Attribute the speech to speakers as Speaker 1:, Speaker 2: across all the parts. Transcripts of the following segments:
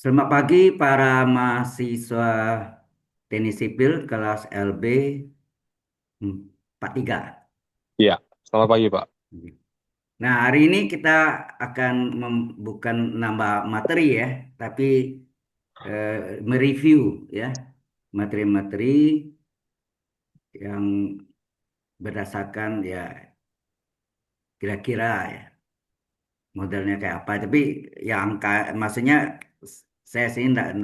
Speaker 1: Selamat pagi para mahasiswa teknik sipil kelas LB 43.
Speaker 2: Iya, selamat pagi, Pak.
Speaker 1: Nah, hari ini kita akan bukan nambah materi ya, tapi mereview ya materi-materi yang berdasarkan ya kira-kira ya modelnya kayak apa. Tapi yang maksudnya saya sih enggak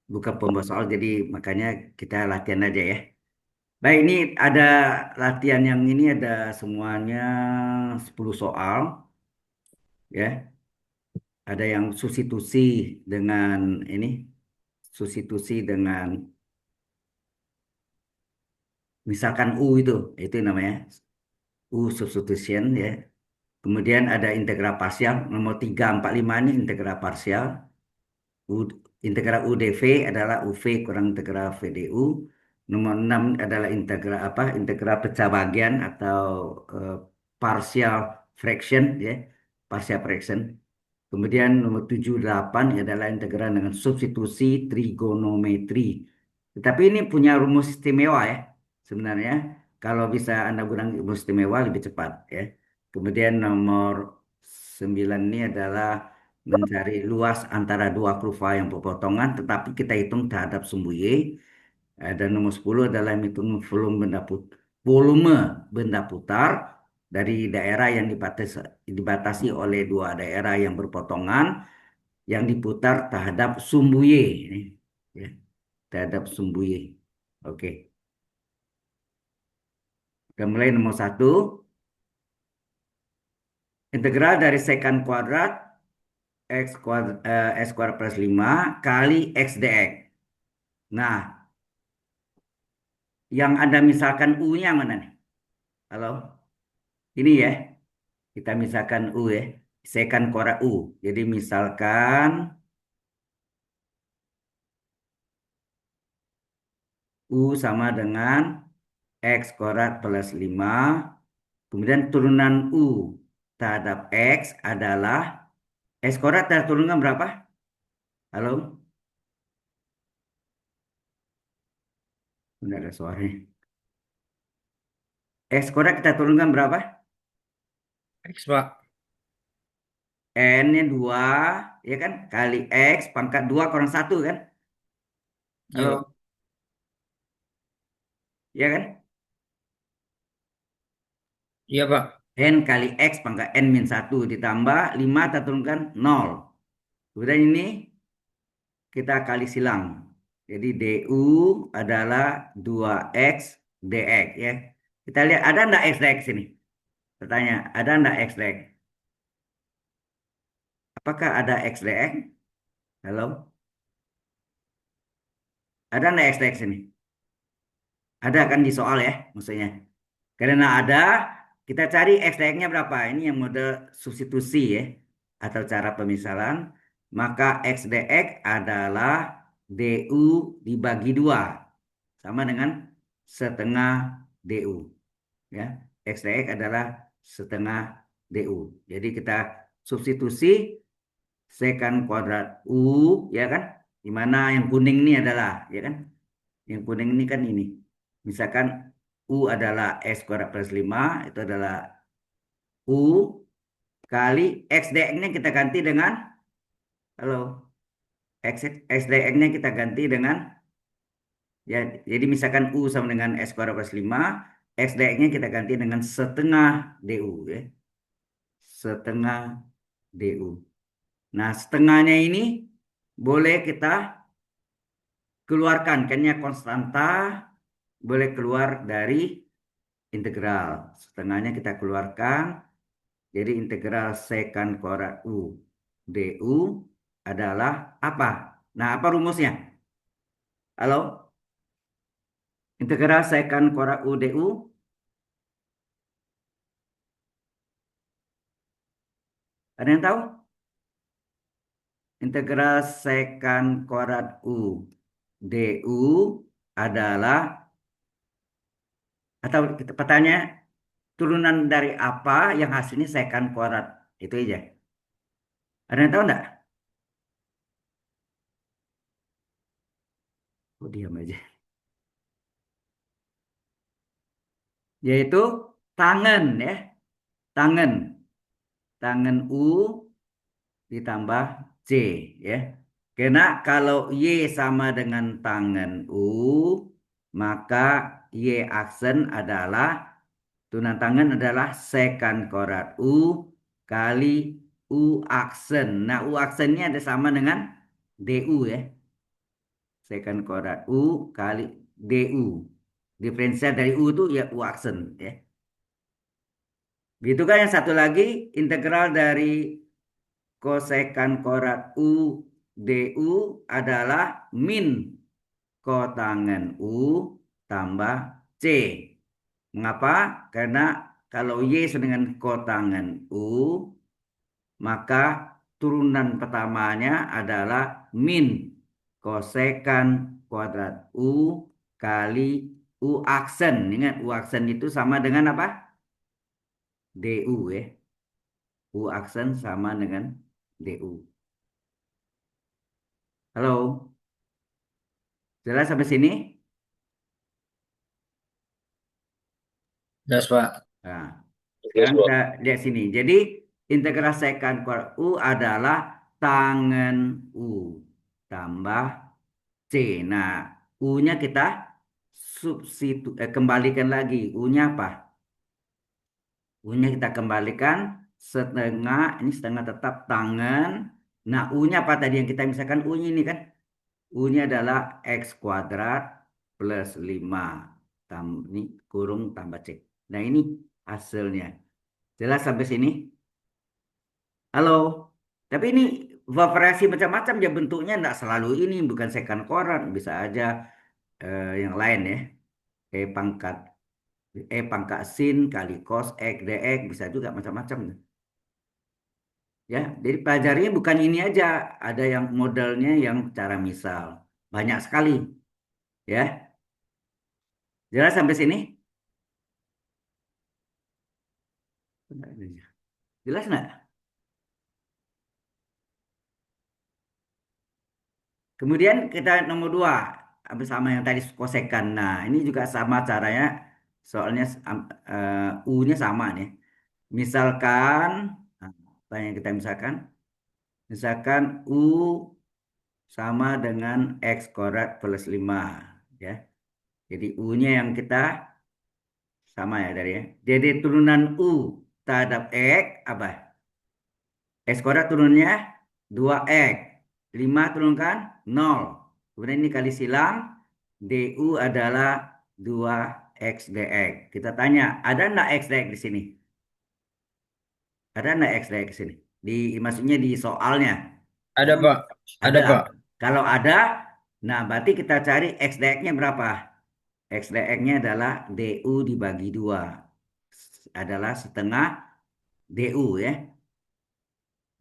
Speaker 1: bukan pembawa soal, jadi makanya kita latihan aja ya. Baik, ini ada latihan yang ini ada semuanya 10 soal ya. Ada yang substitusi dengan ini, substitusi dengan misalkan U itu namanya U substitution ya. Kemudian ada integral parsial nomor 3, 4, 5 ini integral parsial. U, integral UdV adalah UV kurang integral VdU. Nomor 6 adalah integral apa? Integral pecah bagian atau eh, partial fraction ya, partial fraction. Kemudian nomor 7 8 adalah integral dengan substitusi trigonometri. Tetapi ini punya rumus istimewa ya. Sebenarnya kalau bisa Anda gunakan rumus istimewa lebih cepat ya. Kemudian nomor 9 ini adalah mencari luas antara dua kurva yang berpotongan tetapi kita hitung terhadap sumbu Y. Dan nomor 10 adalah menghitung volume benda putar dari daerah yang dibatasi oleh dua daerah yang berpotongan yang diputar terhadap sumbu Y. Ini, ya, terhadap sumbu Y. Oke, kita mulai nomor 1. Integral dari sekant kuadrat X kuadrat plus 5 kali X dx. Nah, yang ada misalkan U-nya mana nih? Halo? Ini ya, kita misalkan U ya. Sekant kuadrat U. Jadi misalkan U sama dengan X kuadrat plus 5. Kemudian turunan U terhadap X adalah X kuadrat terhadap turunan berapa? Halo? Tidak ada suaranya. X kuadrat kita turunkan berapa?
Speaker 2: X, Pak.
Speaker 1: N-nya 2, ya kan? Kali X pangkat 2 kurang 1 kan?
Speaker 2: Iya, Pak.
Speaker 1: Halo? Ya kan?
Speaker 2: Iya, Pak.
Speaker 1: N kali X pangkat N min 1 ditambah 5 kita turunkan 0. Kemudian ini kita kali silang. Jadi DU adalah 2X dx ya. Kita lihat ada enggak X dx ini? Bertanya, ada enggak X dx? Apakah ada X dx? Halo? Ada enggak X dx ini? Ada kan di soal ya, maksudnya. Karena ada, kita cari X dx-nya berapa. Ini yang mode substitusi ya, atau cara pemisalan. Maka X dx adalah DU dibagi 2. Sama dengan setengah DU. Ya. X dx adalah setengah DU. Jadi kita substitusi sekant kuadrat U, ya kan? Di mana yang kuning ini adalah, ya kan? Yang kuning ini kan ini. Misalkan U adalah X kuadrat plus 5, itu adalah U kali X dx-nya kita ganti dengan, halo, X dx-nya kita ganti dengan, ya, jadi misalkan U sama dengan X kuadrat plus 5, X dx-nya kita ganti dengan setengah DU, ya. Setengah DU. Nah, setengahnya ini boleh kita keluarkan, karena konstanta boleh keluar dari integral. Setengahnya kita keluarkan. Jadi integral sekant kuadrat U DU adalah apa? Nah, apa rumusnya? Halo? Integral sekant kuadrat U DU, ada yang tahu? Integral sekant kuadrat U DU adalah, atau kita bertanya, turunan dari apa yang hasilnya sekant kuadrat? Itu aja. Ada yang tahu enggak? Oh, diam aja. Yaitu tangan ya, tangan. Tangan U ditambah C ya. Karena kalau Y sama dengan tangan U, maka Y aksen adalah tunan tangan adalah secant korat U kali U aksen. Nah, U aksennya ada sama dengan DU ya. Secant korat U kali DU. Diferensial dari U itu ya U aksen ya. Gitu kan yang satu lagi integral dari kosekan korat U DU adalah min kotangen U tambah C. Mengapa? Karena kalau Y sama dengan kotangen U, maka turunan pertamanya adalah min kosekan kuadrat U kali U aksen. Ingat U aksen itu sama dengan apa? DU ya. U aksen sama dengan DU. Halo, jelas sampai sini?
Speaker 2: Jelas, Pak.
Speaker 1: Nah,
Speaker 2: Jelas,
Speaker 1: sekarang
Speaker 2: Pak.
Speaker 1: kita lihat sini. Jadi integral sekant kuadrat U adalah tangen U tambah C. Nah, U-nya kita kembalikan lagi. U-nya apa? U-nya kita kembalikan setengah, ini setengah tetap tangan. Nah, U-nya apa tadi yang kita misalkan U-nya ini kan? U-nya adalah X kuadrat plus 5. Ini kurung tambah C. Nah, ini hasilnya. Jelas sampai sini? Halo. Tapi ini variasi macam-macam ya bentuknya enggak selalu ini bukan secant koran bisa aja yang lain ya. Pangkat pangkat sin kali cos X dx bisa juga macam-macam. Ya, jadi pelajarinya bukan ini aja, ada yang modelnya yang cara misal. Banyak sekali, ya. Jelas sampai sini? Jelas nggak? Kemudian kita nomor dua, bersama yang tadi kosekan. Nah, ini juga sama caranya, soalnya U-nya sama nih. Misalkan, nah, apa yang kita misalkan? Misalkan U sama dengan X kuadrat plus 5. Ya. Jadi U-nya yang kita sama ya dari ya. Jadi turunan U terhadap X, apa? X kuadrat turunnya 2X. 5 turunkan 0. Kemudian ini kali silang. DU adalah 2X dx. Kita tanya, ada enggak X dx di sini? Ada enggak X dx di sini? Maksudnya di soalnya.
Speaker 2: Ada, Pak. Ada,
Speaker 1: Ada.
Speaker 2: Pak.
Speaker 1: Kalau ada, nah berarti kita cari X dx-nya berapa? X dx-nya adalah DU dibagi 2. Adalah setengah DU ya.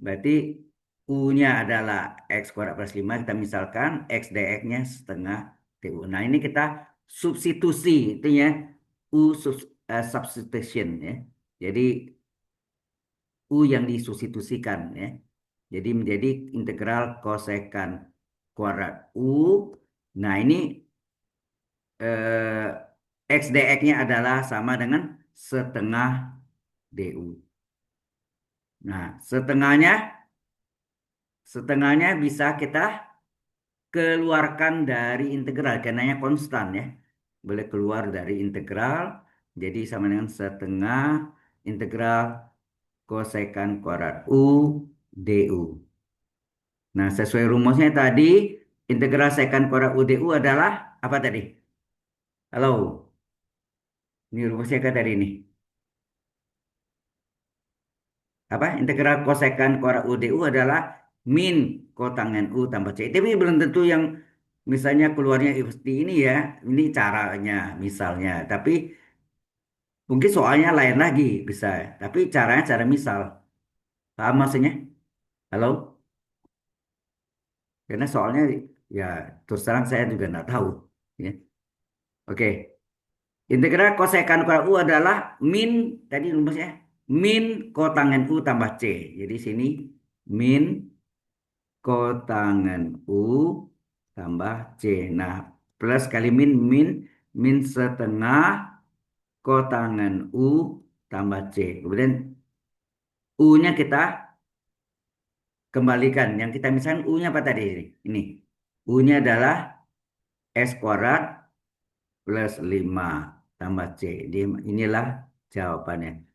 Speaker 1: Berarti U-nya adalah X kuadrat plus 5. Kita misalkan X dx-nya setengah DU. Nah ini kita substitusi. Itu ya U substitution ya. Jadi U yang disubstitusikan ya. Jadi menjadi integral kosekan kuadrat U. Nah ini X dx-nya adalah sama dengan setengah DU. Nah, setengahnya bisa kita keluarkan dari integral karena konstan ya. Boleh keluar dari integral jadi sama dengan setengah integral kosekan kuadrat U DU. Nah, sesuai rumusnya tadi integral sekant kuadrat U DU adalah apa tadi? Halo. Ini rumusnya kan tadi ini. Apa? Integral kosekan kuadrat U DU adalah min kotangen U tambah C. Tapi belum tentu yang misalnya keluarnya seperti ini ya. Ini caranya misalnya. Tapi mungkin soalnya lain lagi bisa. Tapi caranya cara misal. Paham maksudnya? Halo? Karena soalnya ya terus terang saya juga nggak tahu. Ya. Oke. Integral kosekan kuadrat U adalah min tadi rumusnya min kotangen U tambah C. Jadi sini min kotangen U tambah C. Nah, plus kali min, min setengah kotangan U tambah C. Kemudian U-nya kita kembalikan. Yang kita misalkan U-nya apa tadi? Ini. U-nya adalah S kuadrat plus 5 tambah C. Inilah jawabannya.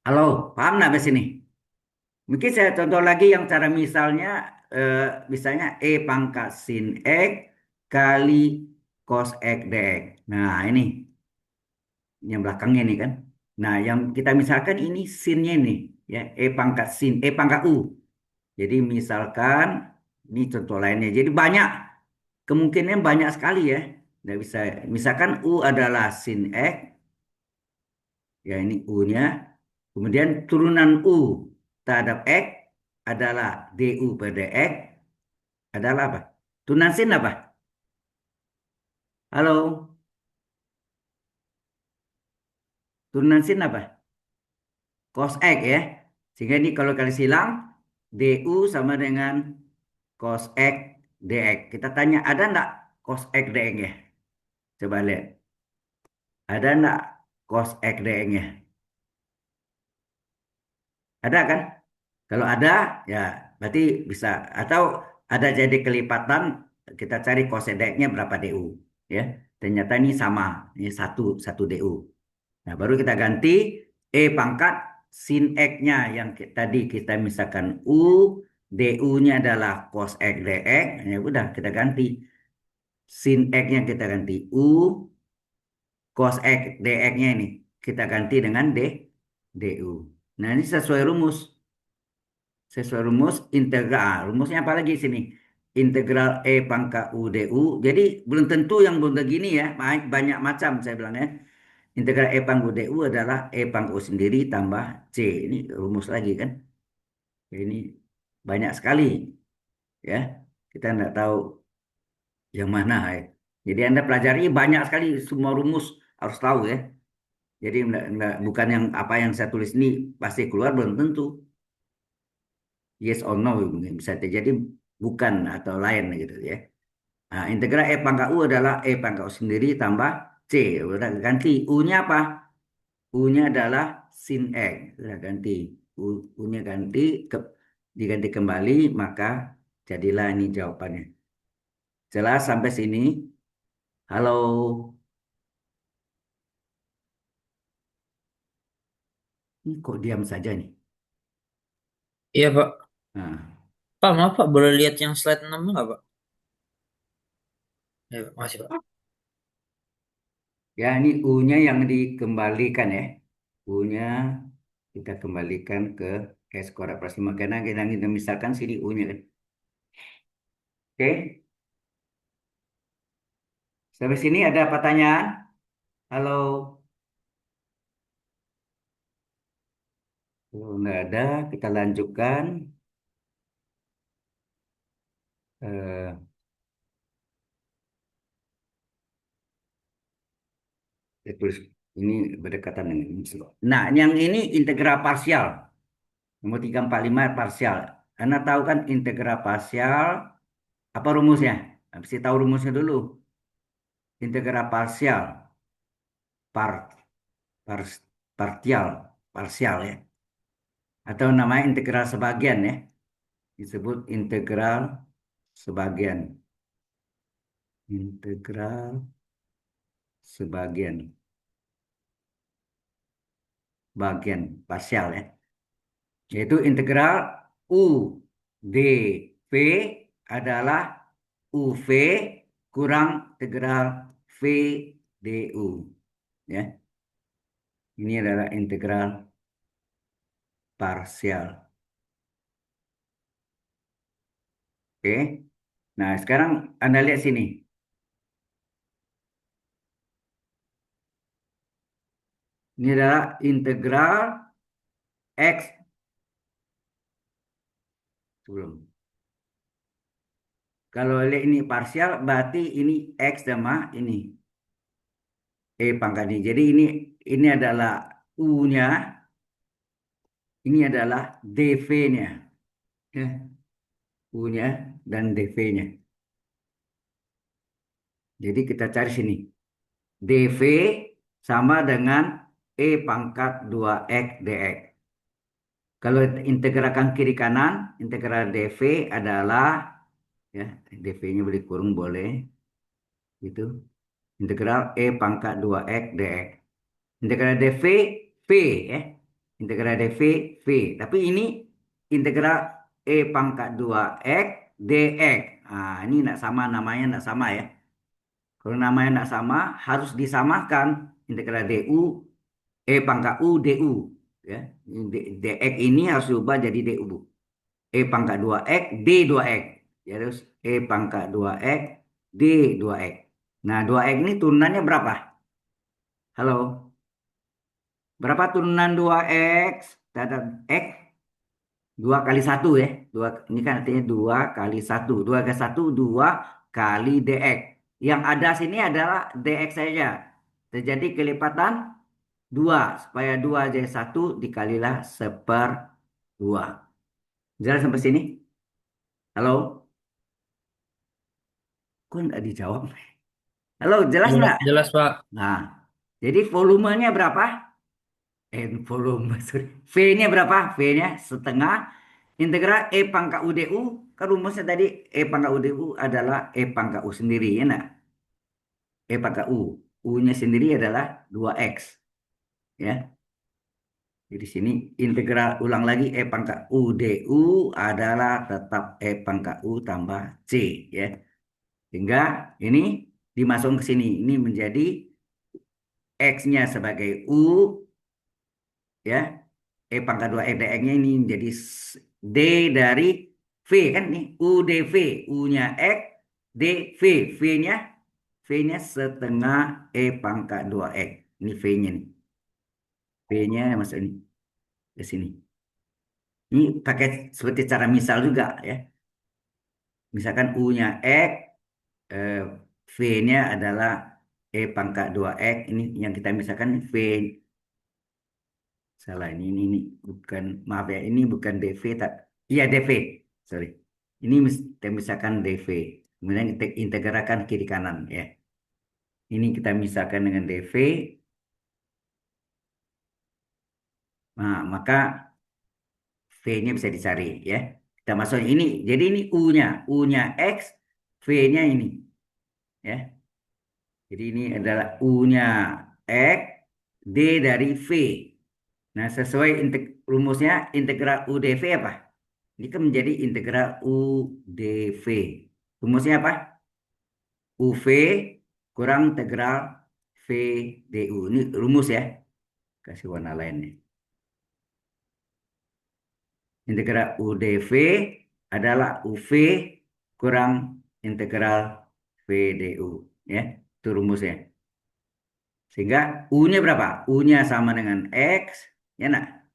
Speaker 1: Halo, paham nggak sampai sini? Mungkin saya contoh lagi yang cara misalnya, eh, misalnya E pangkat sin X kali cos X dx. Nah, ini yang belakangnya nih kan. Nah, yang kita misalkan ini sinnya ini, ya, E pangkat sin, E pangkat U. Jadi misalkan, ini contoh lainnya. Jadi banyak, kemungkinan banyak sekali ya. Nggak bisa, misalkan U adalah sin X, ya ini U-nya. Kemudian turunan U terhadap X adalah DU per DX adalah apa? Turunan sin apa? Halo, turunan sin apa? Cos X ya. Sehingga ini kalau kali silang, DU sama dengan cos X DX. Kita tanya, ada enggak cos X DX-nya? Coba lihat. Ada enggak cos X DX-nya? Ada kan? Kalau ada, ya berarti bisa. Atau ada jadi kelipatan, kita cari kosedeknya berapa DU. Ya, ternyata ini sama, ini satu DU. Nah, baru kita ganti E pangkat sin X-nya yang tadi kita misalkan U, DU-nya adalah cos X DX. Ya udah, kita ganti. Sin X-nya kita ganti U, cos X DX-nya ini kita ganti dengan DU. Nah, ini sesuai rumus. Sesuai rumus integral. Rumusnya apa lagi sini? Integral E pangkat U DU. Jadi belum tentu yang belum begini ya. Banyak macam saya bilang ya. Integral E pangkat U DU adalah E pangkat U sendiri tambah C. Ini rumus lagi kan. Ini banyak sekali ya. Kita tidak tahu yang mana ya. Jadi Anda pelajari banyak sekali semua rumus harus tahu ya. Jadi bukan yang apa yang saya tulis ini pasti keluar belum tentu. Yes or no bisa terjadi bukan atau lain gitu ya. Nah, integral E pangkat U adalah E pangkat U sendiri tambah C. Udah ganti. U-nya apa? U-nya adalah sin X. Udah ganti. U-nya ganti, diganti kembali, maka jadilah ini jawabannya. Jelas sampai sini? Halo? Ini kok diam saja nih?
Speaker 2: Iya, Pak.
Speaker 1: Nah,
Speaker 2: Pak, maaf, Pak. Boleh lihat yang slide 6 nggak, Pak? Ya, Pak. Masih, Pak.
Speaker 1: ya ini U-nya yang dikembalikan ya. U-nya kita kembalikan ke S kuadrat plus 5. Karena kita misalkan sini U-nya kan. Oke, sampai sini ada pertanyaan? Halo? Kalau nggak ada, kita lanjutkan. Eh, saya tulis ini berdekatan dengan ini. Nah, yang ini integral parsial. Nomor 345 parsial. Anda tahu kan integral parsial, apa rumusnya? Mesti tahu rumusnya dulu. Integral parsial, par, par, partial, parsial ya. Atau namanya integral sebagian ya. Disebut integral sebagian. Integral sebagian. Bagian parsial ya. Yaitu integral U dV adalah UV kurang integral V du. Ya, ini adalah integral parsial. Oke. Nah, sekarang Anda lihat sini. Ini adalah integral X sebelum. Kalau lihat ini parsial, berarti ini X sama ini pangkat ini. Jadi ini adalah U-nya, ini adalah dV-nya. Ya, U-nya dan dV-nya. Jadi kita cari sini. dV sama dengan E pangkat 2X dx. Kalau integralkan kiri kanan, integral dV adalah, ya, dV-nya boleh kurung boleh, itu integral E pangkat 2X dx. Integral dV, V, ya. Integral dV, V. Tapi ini integral E pangkat 2X dx. Nah, ini tidak sama, namanya tidak sama ya. Kalau namanya tidak sama, harus disamakan integral du, E pangkat U, du. Ya. Dx ini harus diubah jadi du. E pangkat 2x, D 2x. Ya, terus E pangkat 2x, D 2x. Nah, 2x ini turunannya berapa? Halo? Berapa turunan 2x terhadap x? 2 kali satu ya. Ini kan artinya 2 kali satu. 2 kali satu, 2 kali dx. Yang ada sini adalah dx saja. Terjadi kelipatan 2. Supaya 2 jadi satu dikalilah 1/2. Jelas sampai sini? Halo? Kok nggak dijawab? Halo, jelas
Speaker 2: Jelas,
Speaker 1: nggak?
Speaker 2: jelas, Pak.
Speaker 1: Nah, jadi volumenya berapa? Volume, sorry. V-nya berapa? V-nya setengah. Integral E pangkat UDU. Kan rumusnya tadi E pangkat UDU adalah E pangkat U sendiri. Ya enggak? E pangkat U. U-nya sendiri adalah 2X. Ya. Jadi sini integral ulang lagi E pangkat U DU adalah tetap E pangkat U tambah C. Ya. Sehingga ini dimasukkan ke sini. Ini menjadi X-nya sebagai U. Ya. E pangkat 2 E dx-nya ini menjadi D dari V kan nih. U dV. U-nya X. D V. V-nya V-nya setengah E pangkat 2X. Ini V-nya nih. V-nya masuk ini. Ke sini. Ini pakai seperti cara misal juga ya. Misalkan U-nya X. eh, V-nya adalah E pangkat 2X. Ini yang kita misalkan V. Salah ini bukan, maaf ya, ini bukan DV tak. Iya DV. Sorry. Ini kita misalkan DV. Kemudian kita integralkan kiri kanan ya. Ini kita misalkan dengan DV. Nah, maka V-nya bisa dicari ya. Kita masuk ini. Jadi ini U-nya. U-nya X, V-nya ini ya. Jadi ini adalah U-nya X, D dari V. Nah, sesuai rumusnya integral U dV apa? Ini kan menjadi integral U dV. Rumusnya apa? UV kurang integral V du. Ini rumus ya. Kasih warna lain nih. Integral U dV adalah UV kurang integral V du. Ya, itu rumusnya. Sehingga U-nya berapa? U-nya sama dengan X. Ya nak?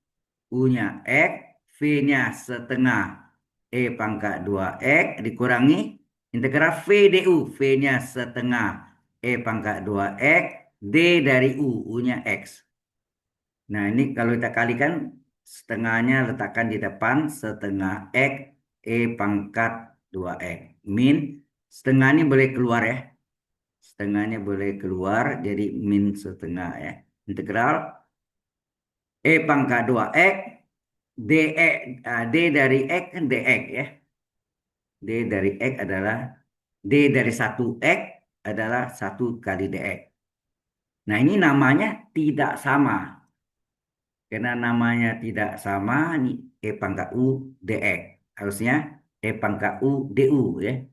Speaker 1: U-nya X. V-nya setengah E pangkat 2X dikurangi integral V du. V-nya setengah E pangkat 2X. D dari U. U-nya X. Nah ini kalau kita kalikan setengahnya letakkan di depan setengah X E pangkat 2X. Min setengah ini boleh keluar ya. Setengahnya boleh keluar jadi min setengah ya. Integral E pangkat 2X dx, D dari X kan dx ya. D dari X adalah D dari 1X adalah 1 kali dx. Nah ini namanya tidak sama. Karena namanya tidak sama, ini E pangkat U dx. Harusnya E pangkat U du ya.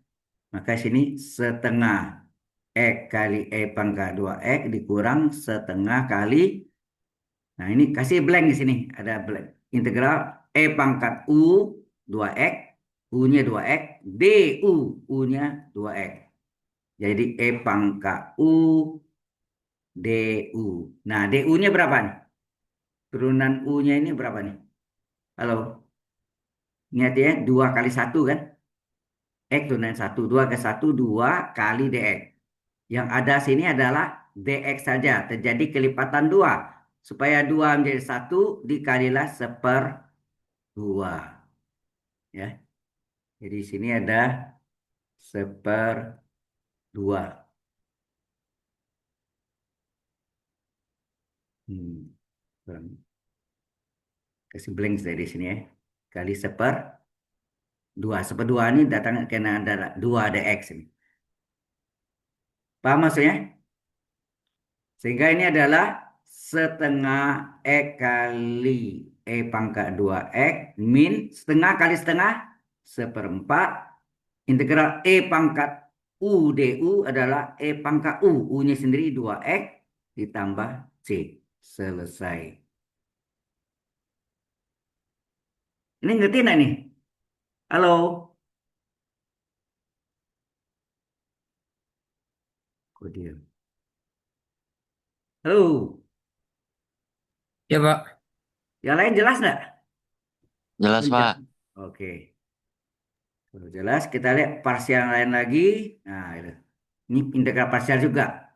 Speaker 1: Maka sini setengah X kali E pangkat 2X dikurang setengah kali. Nah ini kasih blank di sini. Ada blank. Integral E pangkat U 2X. U-nya 2X. Du. U-nya 2X. Jadi E pangkat U du. Nah du-nya berapa nih? Turunan U-nya ini berapa nih? Halo. Ingat ya, 2 kali satu kan? X turunan satu. 2 ke satu 2 kali dx. Yang ada sini adalah dx saja. Terjadi kelipatan 2. Supaya 2 menjadi satu dikalilah 1/2. Ya. Jadi sini ada 1/2. Hmm, kasih blank dari sini ya. Kali seper dua. Seperdua ini datang karena ada dua ada X ini. Paham maksudnya? Sehingga ini adalah setengah X kali pangkat 2X min setengah kali setengah seperempat integral pangkat U du adalah pangkat U. U-nya sendiri 2X ditambah C. Selesai. Ini ngerti nggak nih? Halo? Kok dia? Halo?
Speaker 2: Ya, Pak.
Speaker 1: Yang lain jelas nggak?
Speaker 3: Jelas, Pak.
Speaker 1: Oke. Kalau jelas, kita lihat parsial lain lagi. Nah, itu. Ini integral parsial juga.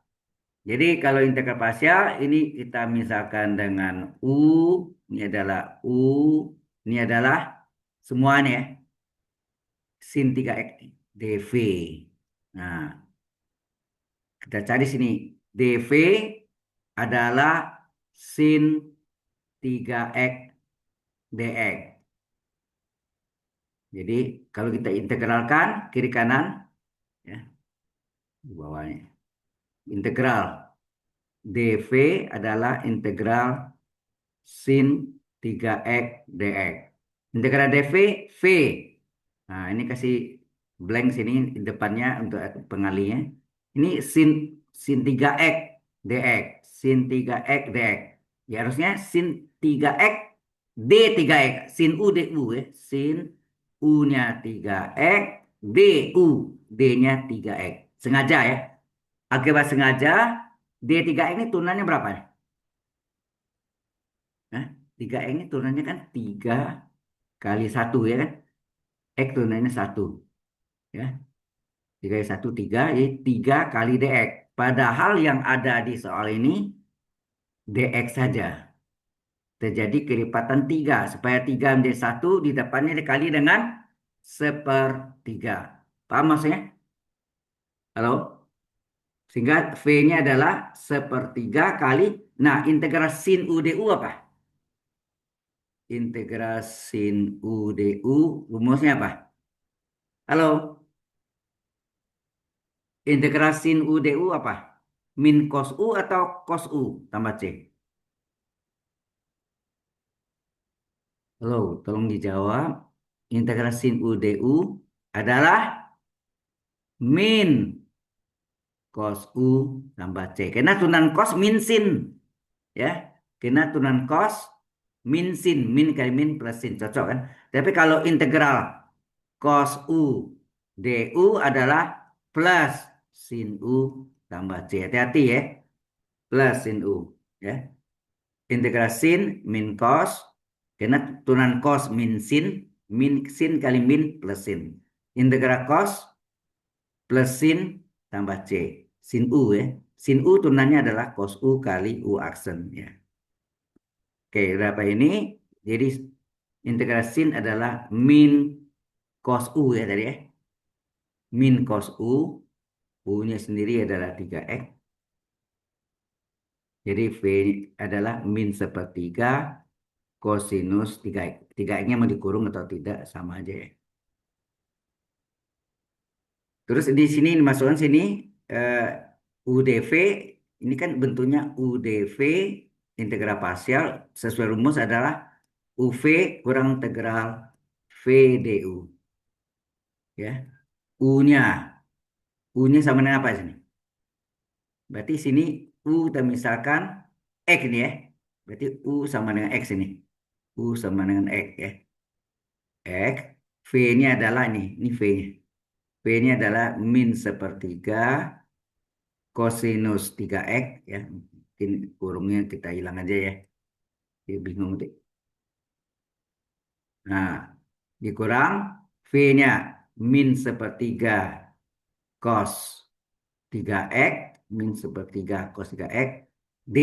Speaker 1: Jadi kalau integral parsial ini kita misalkan dengan U, ini adalah U, ini adalah semuanya ya, sin 3x dv. Nah, kita cari sini. dv adalah sin 3x dx. Jadi kalau kita integralkan kiri kanan ya, di bawahnya. Integral dv adalah integral sin 3x dx. Integral dv, v. Nah, ini kasih blank sini di depannya untuk pengalinya. Ini sin sin 3x dx, sin 3x dx. Ya harusnya sin 3x d 3x, sin u du ya. Sin u-nya 3x, du, d-nya 3x. Sengaja ya. Akibat sengaja d 3x ini turunannya berapa ya? Nah, 3x ini turunannya kan 3 kali satu ya kan? X turunannya satu ya. 3 kali 1, 3, jadi 3 kali dx. Padahal yang ada di soal ini dx saja. Terjadi kelipatan 3. Supaya 3 menjadi 1, di depannya dikali dengan sepertiga. Paham maksudnya? Halo? Sehingga V-nya adalah sepertiga kali. Nah, integral sin U du apa? Integral sin U du rumusnya apa? Halo? Integral sin U du apa? Min cos U atau cos U tambah C? Halo, tolong dijawab. Integral sin U du adalah min cos U tambah C. Karena turunan cos min sin. Ya, karena turunan cos min sin. Min kali min plus sin. Cocok kan? Tapi kalau integral cos U du adalah plus sin U tambah C. Hati-hati ya. Plus sin U. Ya. Integral sin min cos. Karena turunan cos min sin kali min plus sin. Integral cos plus sin tambah C. Sin U ya. Sin U turunannya adalah cos U kali U aksen ya. Oke, berapa ini? Jadi integral sin adalah min cos U ya tadi ya. Min cos U, U-nya sendiri adalah 3x. Jadi V adalah min sepertiga kosinus 3x. 3x-nya mau dikurung atau tidak sama aja ya. Terus di sini dimasukkan sini eh, UDV ini kan bentuknya UDV integral parsial sesuai rumus adalah UV kurang integral VDU ya. U-nya U-nya sama dengan apa sini? Berarti sini U kita misalkan X ini ya. Berarti U sama dengan X ini. U sama dengan X ya. X V-nya adalah ini V-nya. V-nya adalah min sepertiga kosinus 3x ya. Mungkin kurungnya kita hilang aja ya. Dia bingung deh. Nah, dikurang V-nya min sepertiga cos 3x min sepertiga cos 3x d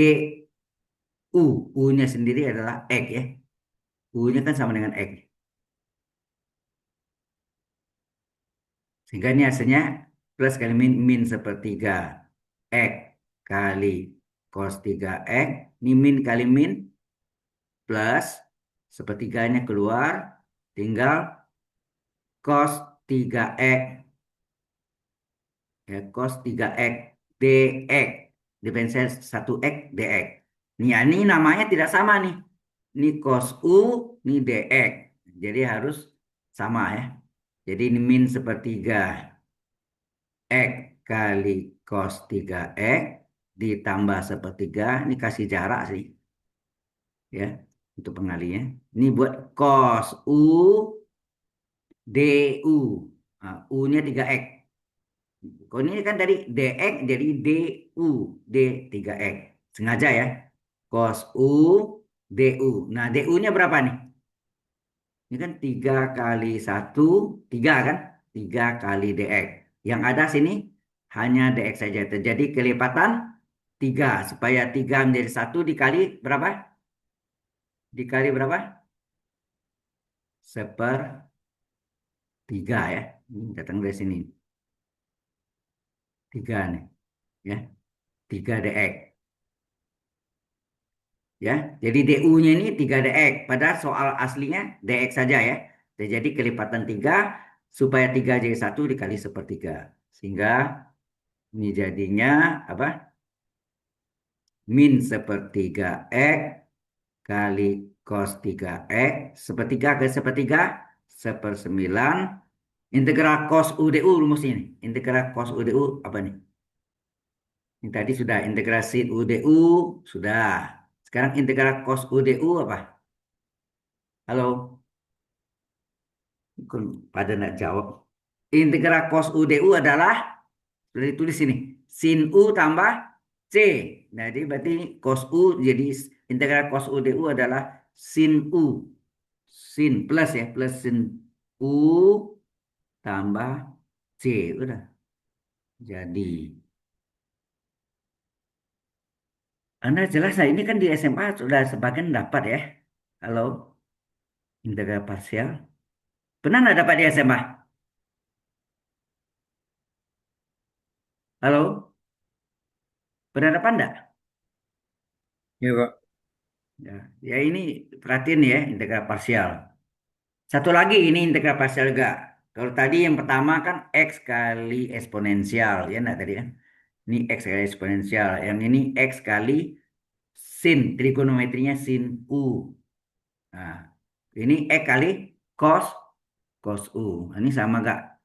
Speaker 1: U-nya sendiri adalah X ya. U-nya kan sama dengan X. Sehingga ini hasilnya plus kali min sepertiga X kali cos 3x. Ini min kali min plus sepertiganya keluar. Tinggal cos 3x. Ya, cos 3x dx. Diferensial 1x dx. Ini namanya tidak sama nih. Ini cos U, ini dx. Jadi harus sama ya. Jadi ini min sepertiga x kali cos 3x ditambah sepertiga. Ini kasih jarak sih. Ya, untuk pengalinya. Ini buat cos U du. Nah, U-nya 3x. Kalau ini kan dari dx jadi du, d 3x. Sengaja ya. Cos U du. Nah, du-nya berapa nih? Ini kan 3 kali 1, 3 kan? 3 kali dx. Yang ada sini hanya dx saja. Terjadi kelipatan 3. Supaya 3 menjadi 1 dikali berapa? Dikali berapa? Sepertiga ya. Ini datang dari sini. 3 nih. Ya. 3 dx. Ya, jadi DU-nya ini 3 dx. Padahal soal aslinya dx saja ya. Jadi kelipatan 3 supaya 3 jadi 1 dikali sepertiga. Sehingga ini jadinya apa? Min sepertiga x kali cos 3x. Sepertiga ke sepertiga, sepersembilan. Integral cos U du rumusnya ini. Integral cos U du apa nih? Ini tadi sudah integrasi U du, sudah. Sekarang integral cos U du apa? Halo? Pada nak jawab. Integral cos U du adalah, sudah ditulis ini, sin U tambah C. Nah, jadi berarti cos U, jadi integral cos U du adalah sin U. Sin plus ya, plus sin U tambah C. Udah. Jadi, Anda jelas lah, ini kan di SMA sudah sebagian dapat ya. Halo, integral parsial. Pernah nggak dapat di SMA? Halo, pernah dapat enggak?
Speaker 2: Ya, Pak.
Speaker 1: Ya, ya ini perhatiin ya, integral parsial. Satu lagi ini integral parsial juga. Kalau tadi yang pertama kan X kali eksponensial. Ya enggak tadi ya. Ini X kali eksponensial. Yang ini X kali sin. Trigonometrinya sin U. Nah, ini X kali cos. Cos U. Nah, ini sama enggak?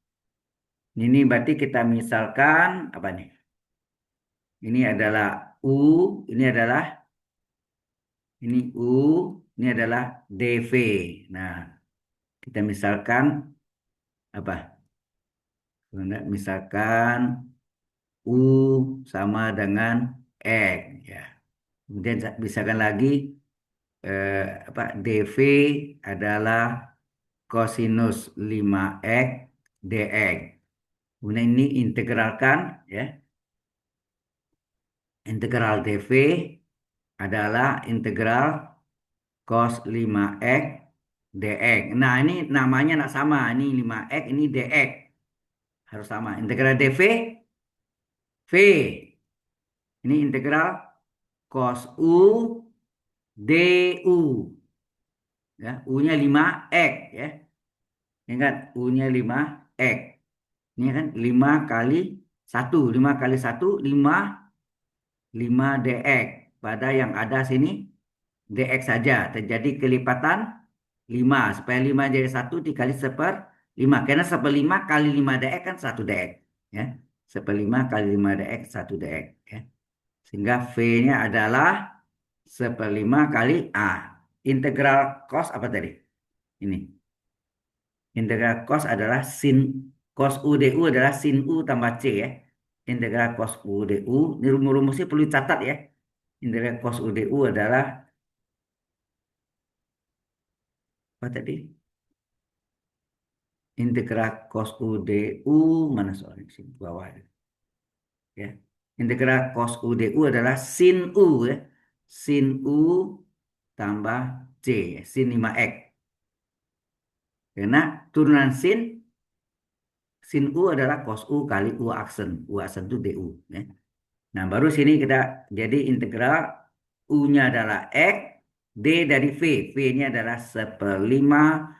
Speaker 1: Ini berarti kita misalkan apa nih? Ini adalah U. Ini adalah U. Ini adalah DV. Nah, kita misalkan apa? Misalkan U sama dengan X ya. Kemudian misalkan lagi eh, apa DV adalah kosinus 5x dx. Kemudian ini integralkan ya. Integral DV adalah integral cos 5x dx. Nah, ini namanya nak sama. Ini 5x, ini dx. Harus sama. Integral DV V. Ini integral cos U du. Ya, U-nya 5x ya. Ingat U-nya 5x. Ini kan 5 kali 1. 5 kali 1 5 5 dx. Pada yang ada sini dx saja. Terjadi kelipatan 5. Supaya 5 jadi 1 dikali 1/5. Karena 1/5 kali 5 dx kan 1 dx. Ya. 1/5 kali 5 dx 1 dx. Ya. Sehingga V-nya adalah 1/5 kali A. Integral cos apa tadi? Ini. Integral cos adalah sin. Cos U du adalah sin U tambah C ya. Integral cos U du. Ini rumus-rumusnya perlu catat ya. Integral cos U du adalah apa tadi? Integral cos U du. Mana soalnya di sini bawah ya. Integral cos U du adalah sin U ya. Sin U tambah C. Sin 5x. Karena turunan sin U adalah cos U kali U aksen. U aksen itu du. Ya. Nah, baru sini kita jadi integral U-nya adalah X, D dari V. V-nya adalah 1/5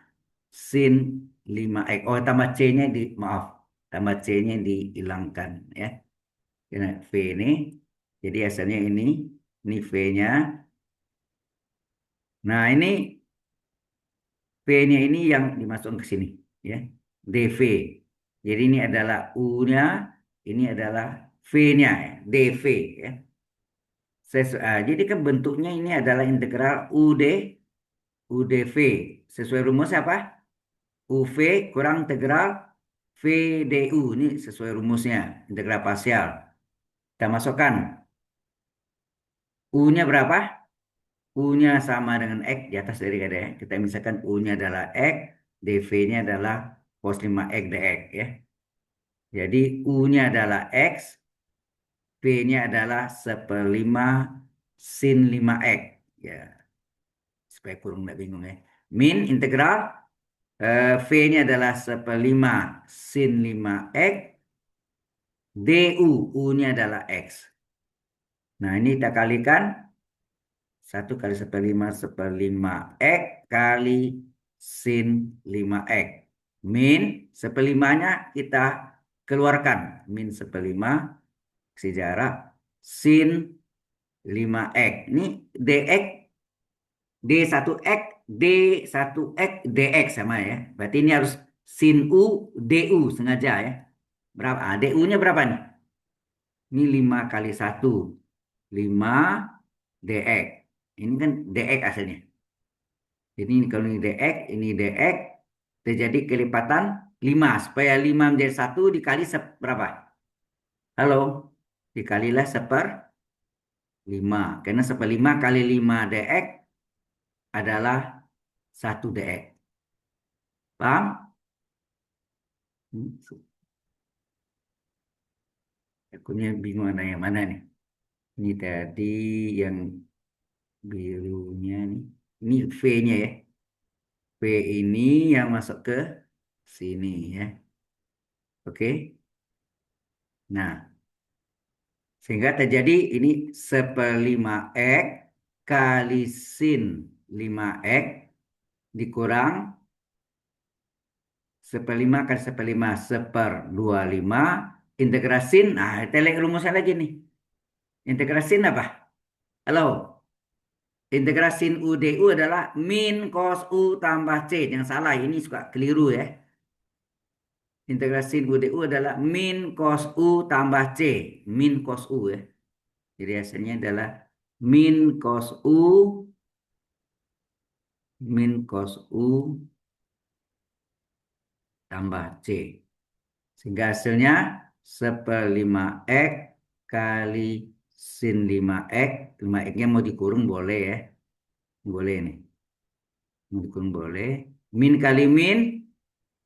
Speaker 1: sin 5X. Oh, tambah C-nya maaf. Tambah C-nya dihilangkan ya. Karena V ini. Jadi asalnya ini V-nya. Nah, ini V-nya ini yang dimasukkan ke sini ya. DV. Jadi ini adalah U-nya, ini adalah V-nya ya. DV ya. Jadi kan bentuknya ini adalah integral UDV. Sesuai rumus apa? UV kurang integral VDU. Ini sesuai rumusnya, integral parsial. Kita masukkan. U-nya berapa? U-nya sama dengan X di atas dari kada ya. Kita misalkan U-nya adalah X, DV-nya adalah cos 5X dx ya. Jadi U-nya adalah X, V-nya adalah 1/5 sin 5X. Ya, supaya kurang nggak bingung ya. Min integral V-nya adalah 1/5 sin 5X, DU, U-nya adalah X. Nah, ini kita kalikan 1 kali 1/5 kali sin 5X. Min 1/5-nya kita keluarkan. Min 1/5 kasih jarak sin 5X. Ini DX, D1X, D1X, DX sama ya. Berarti ini harus sin U, DU sengaja ya. Berapa? DU-nya berapa nih? Ini 5 kali 1. 5 DX. Ini kan DX hasilnya. Jadi kalau ini DX, ini DX. Terjadi kelipatan 5. Supaya 5 menjadi 1 dikali berapa? Halo? Dikalilah 1/5. Karena 1/5 kali 5 DX adalah 1 DX. Paham? Akunya bingung mana yang mana nih. Ini tadi yang birunya nih. Ini V-nya ya. V ini yang masuk ke sini ya. Oke. Nah, sehingga terjadi ini 1/5X kali sin 5X dikurang 1/5 kali 1/5 1/25 integrasin. Nah, kita lihat rumusnya lagi nih. Integrasin apa? Halo. Integrasin U DU adalah min cos U tambah C. Jangan salah, ini suka keliru ya. Integrasi U DU adalah min cos U tambah C. Min cos U ya. Jadi hasilnya adalah min cos U tambah C. Sehingga hasilnya 1/5X kali sin 5X. 5X-nya mau dikurung boleh ya. Boleh nih. Mau dikurung boleh. Min kali min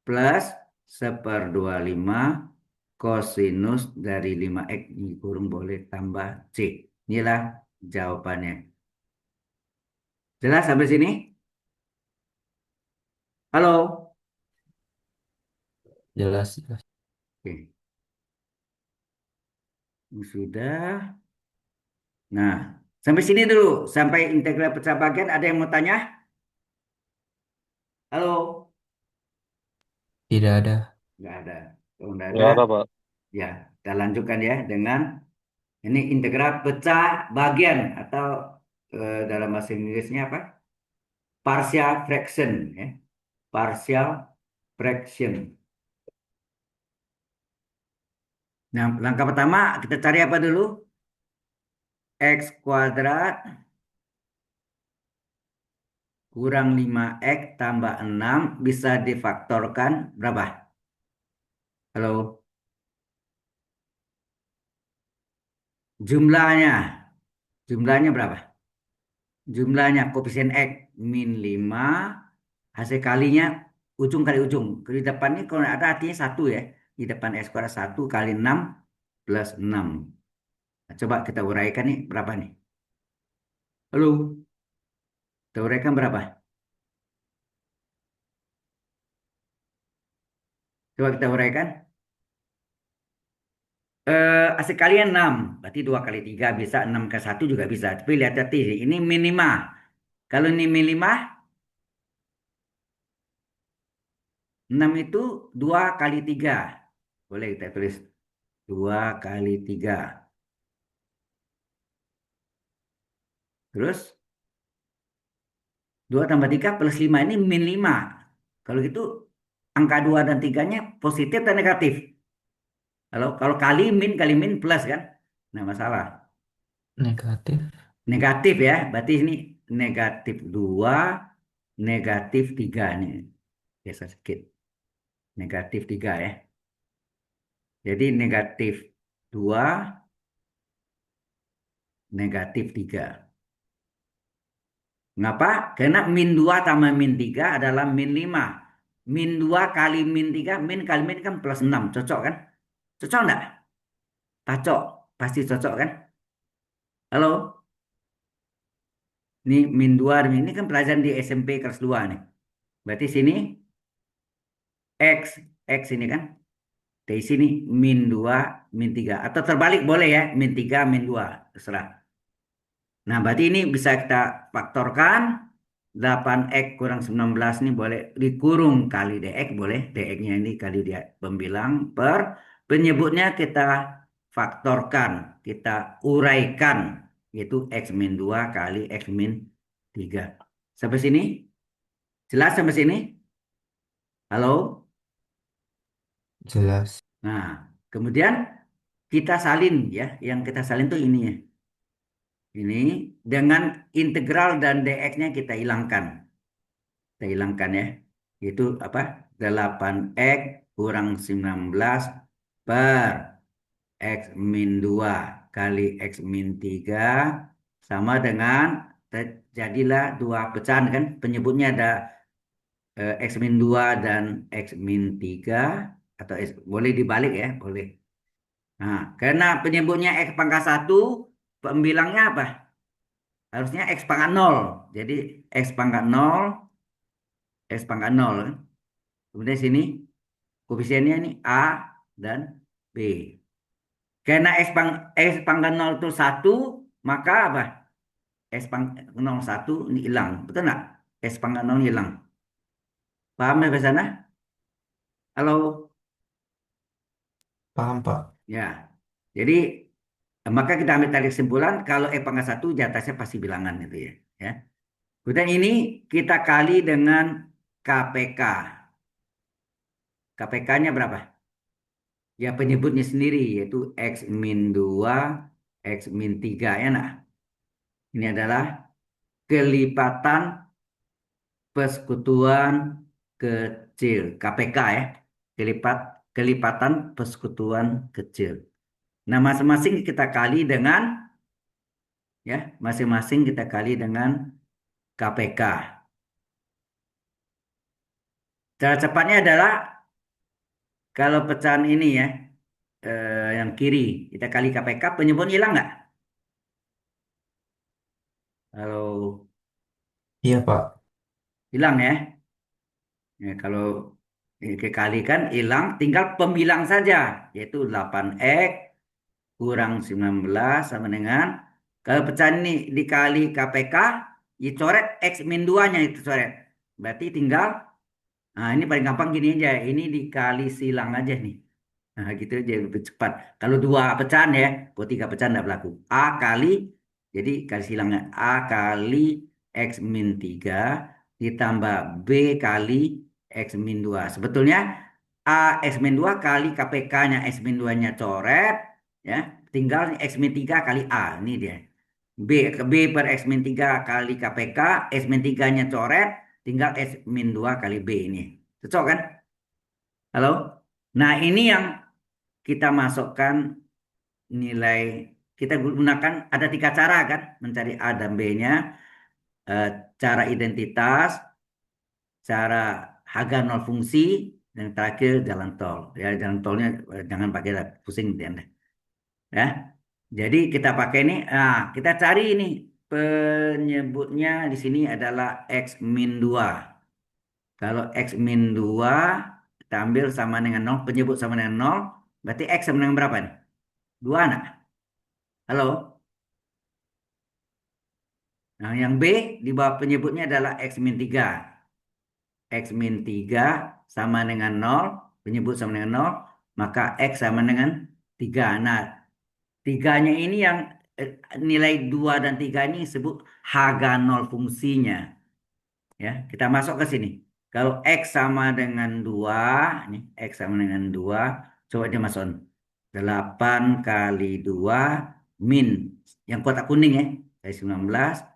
Speaker 1: plus 1/25 kosinus dari 5X dikurung boleh tambah C. Inilah jawabannya. Jelas sampai sini? Halo?
Speaker 3: Jelas, jelas.
Speaker 1: Oke. Ini sudah. Nah, sampai sini dulu. Sampai integral pecah bagian. Ada yang mau tanya? Halo?
Speaker 3: Tidak ada.
Speaker 1: Nggak ada. Kalau nggak ada,
Speaker 4: Nggak ada, Pak.
Speaker 1: ya kita lanjutkan ya dengan ini integral pecah bagian atau dalam bahasa Inggrisnya apa? Partial fraction ya. Partial fraction. Nah, langkah pertama kita cari apa dulu? X kuadrat kurang 5X tambah 6 bisa difaktorkan berapa? Halo? Jumlahnya. Jumlahnya berapa? Jumlahnya koefisien X min 5. Hasil kalinya ujung kali ujung. Di depan ini kalau ada artinya 1 ya. Di depan X kuadrat 1 kali 6 plus 6. Nah, coba kita uraikan nih berapa nih? Halo? Kita uraikan berapa? Coba kita uraikan. Asik kalian 6, berarti 2 kali 3 bisa, 6 ke 1 juga bisa. Tapi lihat-hati, ini min 5. Kalau ini min 5, 6 itu 2 kali 3. Boleh kita tulis 2 kali 3. Terus 2 tambah 3 plus 5 ini min 5. Kalau gitu angka 2 dan 3-nya positif dan negatif. Kalau kali min plus kan? Nah, masalah.
Speaker 3: Negatif.
Speaker 1: Negatif ya, berarti ini negatif 2, negatif 3 nih. Geser sedikit. Negatif 3 ya. Jadi negatif 2, negatif 3. Mengapa? Karena min 2 tambah min 3 adalah min 5. Min 2 kali min 3, min kali min kan plus 6. Cocok kan? Cocok enggak? Cocok. Pasti cocok kan? Halo? Ini min 2, ini kan pelajaran di SMP kelas 2 nih. Berarti sini X, X ini kan. Dari sini min 2, min 3. Atau terbalik boleh ya. Min 3, min 2. Terserah. Nah, berarti ini bisa kita faktorkan. 8x kurang 19 ini boleh dikurung kali dx. Boleh. Dx-nya ini kali dia pembilang per. Penyebutnya kita faktorkan. Kita uraikan. Yaitu x min 2 kali x min 3. Sampai sini? Jelas sampai sini? Halo?
Speaker 3: Jelas.
Speaker 1: Nah, kemudian kita salin ya. Yang kita salin tuh ini ya. Ini dengan integral dan dx-nya kita hilangkan. Kita hilangkan ya. Itu apa? 8x kurang 19 per x min 2 kali x min 3 sama dengan jadilah dua pecahan kan. Penyebutnya ada x min 2 dan x min 3 atau boleh dibalik ya, boleh. Nah, karena penyebutnya x pangkat 1, pembilangnya apa? Harusnya X pangkat 0. Jadi X pangkat 0, X pangkat 0 kan. Kemudian sini koefisiennya ini A dan B. Karena X pangkat 0 itu 1, maka apa? X pangkat 0 1 ini hilang. Betul nggak? X pangkat 0 hilang. Paham ya ke sana? Halo?
Speaker 3: Paham, Pak.
Speaker 1: Ya. Jadi maka kita ambil tarik kesimpulan kalau X pangkat 1 di atasnya pasti bilangan itu ya. Ya. Kemudian ini kita kali dengan KPK. KPK-nya berapa? Ya penyebutnya sendiri yaitu X min 2, X min 3 ya nah. Ini adalah kelipatan persekutuan kecil, KPK ya. Kelipatan persekutuan kecil. Nah, masing-masing kita kali dengan ya, masing-masing kita kali dengan KPK. Cara cepatnya adalah kalau pecahan ini ya, yang kiri kita kali KPK, penyebut hilang nggak? Kalau
Speaker 3: Iya, Pak.
Speaker 1: hilang ya. Ya, kalau dikalikan hilang, tinggal pembilang saja, yaitu 8x kurang 19 sama dengan, kalau pecahan ini dikali KPK, dicoret X min 2-nya itu coret. Berarti tinggal, nah ini paling gampang gini aja, ini dikali silang aja nih. Nah gitu aja lebih cepat. Kalau dua pecahan ya, kalau tiga pecahan tidak berlaku. A kali, jadi kali silangnya A kali X min 3 ditambah B kali X min 2. Sebetulnya A X min 2 kali KPK-nya X min 2-nya coret, ya tinggal X min 3 kali A. Ini dia. B per X min 3 kali KPK, X min 3-nya coret, tinggal X min 2 kali B ini. Cocok kan? Halo? Nah ini yang kita masukkan nilai, kita gunakan ada tiga cara kan mencari A dan B-nya. Eh, Cara identitas, cara harga nol fungsi, dan terakhir jalan tol. Ya jalan tolnya jangan pakai pusing nanti Anda. Ya. Jadi kita pakai ini, kita cari ini penyebutnya di sini adalah X min 2. Kalau X min 2 kita ambil sama dengan nol, penyebut sama dengan nol, berarti X sama dengan berapa nih? 2 nak? Halo? Nah, yang B di bawah penyebutnya adalah X min 3. X min 3 sama dengan 0, penyebut sama dengan 0, maka X sama dengan 3. Nah, tiganya ini yang nilai 2 dan 3 ini disebut harga nol fungsinya. Ya, kita masuk ke sini. Kalau X sama dengan 2, ini X sama dengan 2, coba dimasukkan. 8 kali 2 min, yang kotak kuning ya, kali 19,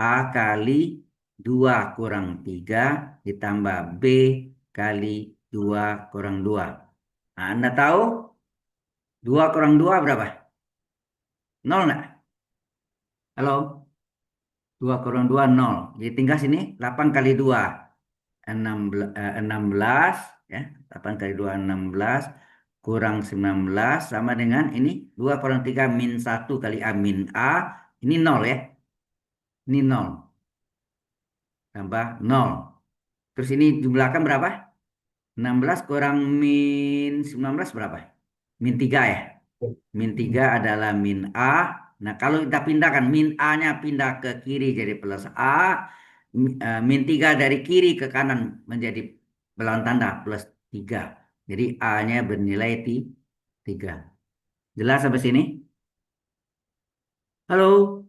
Speaker 1: A kali 2 kurang 3 ditambah B kali 2 kurang 2. Nah, Anda tahu 2 kurang 2 berapa? Nol enggak? Halo? 2 kurang 2 nol. Jadi tinggal sini 8 kali 2 16 ya. 8 kali 2 16 kurang 19 sama dengan ini 2 kurang 3 min 1 kali A min A. Ini nol ya. Ini nol tambah nol. Terus ini jumlahkan berapa? 16 kurang min 19 berapa? Min 3 ya. Min 3 adalah min A. Nah, kalau kita pindahkan min A-nya pindah ke kiri jadi plus A. Min 3 dari kiri ke kanan menjadi berlawan tanda plus 3. Jadi A-nya bernilai 3. Jelas sampai sini? Halo?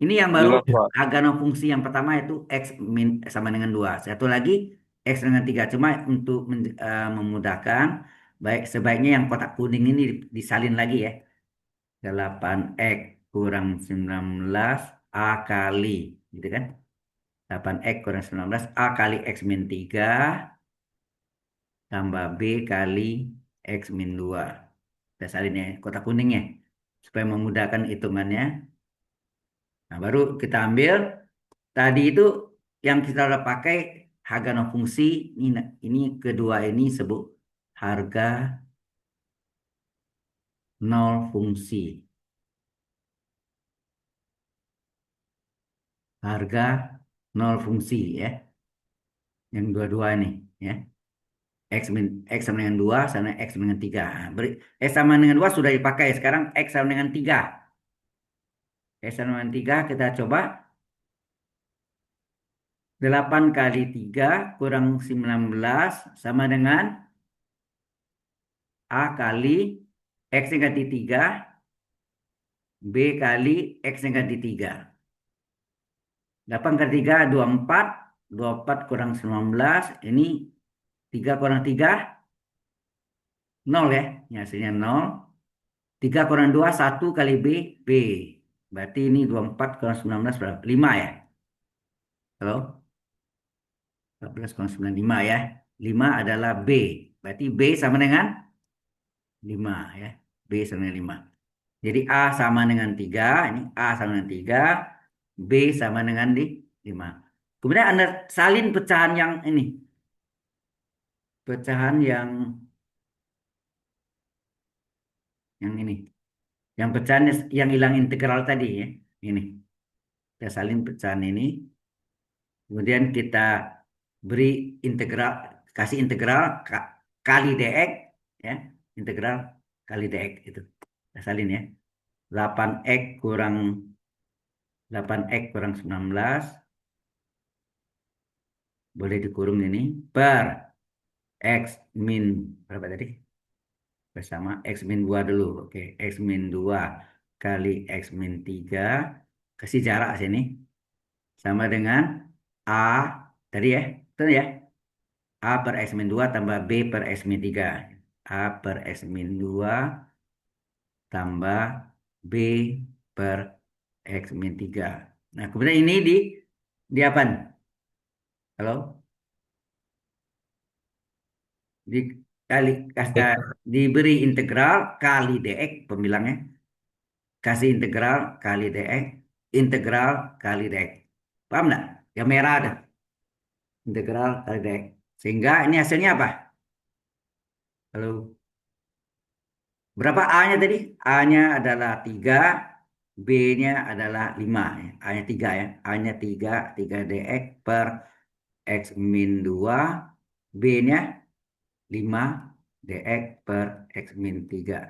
Speaker 1: Ini yang baru
Speaker 2: Jelas,
Speaker 3: Ya.
Speaker 2: Pak.
Speaker 1: Agano fungsi yang pertama itu X min sama dengan 2. Satu lagi X dengan 3. Cuma untuk memudahkan, sebaiknya yang kotak kuning ini disalin lagi ya. 8X kurang 19 A kali, gitu kan? 8X kurang 19 A kali X min 3 tambah B kali X min 2. Kita salin ya, kotak kuningnya. Supaya memudahkan hitungannya. Nah, baru kita ambil. Tadi itu yang kita udah pakai harga no fungsi. Ini kedua ini sebut harga nol fungsi. Harga nol fungsi ya. Yang dua-dua ini ya. X sama dengan 2 sama X sama dengan 3. X sama dengan 2 sudah dipakai. Sekarang X sama dengan 3. X sama dengan 3 kita coba. 8 kali 3 kurang 19 sama dengan A kali X yang ganti 3. B kali X yang ganti 3. 8 kali 3 24. 24 kurang 19. Ini 3 kurang 3. 0 ya. Ini hasilnya 0. 3 kurang 2, 1 kali B, B. Berarti ini 24 kurang 19 berapa? 5 ya? Halo? 14 kurang 9, 5 ya. 5 adalah B. Berarti B sama dengan 5 ya. B sama dengan 5. Jadi A sama dengan 3. Ini A sama dengan 3. B sama dengan 5. Kemudian Anda salin pecahan yang ini. Pecahan yang ini. Yang pecahan yang hilang integral tadi ya. Ini. Kita salin pecahan ini. Kemudian kita beri integral, kasih integral kali dx, ya, integral kali dx itu. Kita salin ya. 8x kurang 8x kurang 19 boleh dikurung ini per x min berapa tadi? Bersama x min 2 dulu. Oke, x min 2 kali x min 3 kasih jarak sini sama dengan a tadi ya. Betul ya? A per X min 2 tambah B per X min 3. A per X min 2 tambah B per X min 3. Nah, kemudian ini di apa? Halo? Di, kali, diberi integral kali dx pembilangnya. Kasih integral kali dx. Integral kali dx. Paham nggak? Yang merah ada. Integral kali dx. Sehingga ini hasilnya apa? Halo? Berapa A-nya tadi? A-nya adalah 3, B-nya adalah 5. Ya. A-nya 3 ya. A-nya 3, 3 dx per X min 2. B-nya 5 dx per X min 3.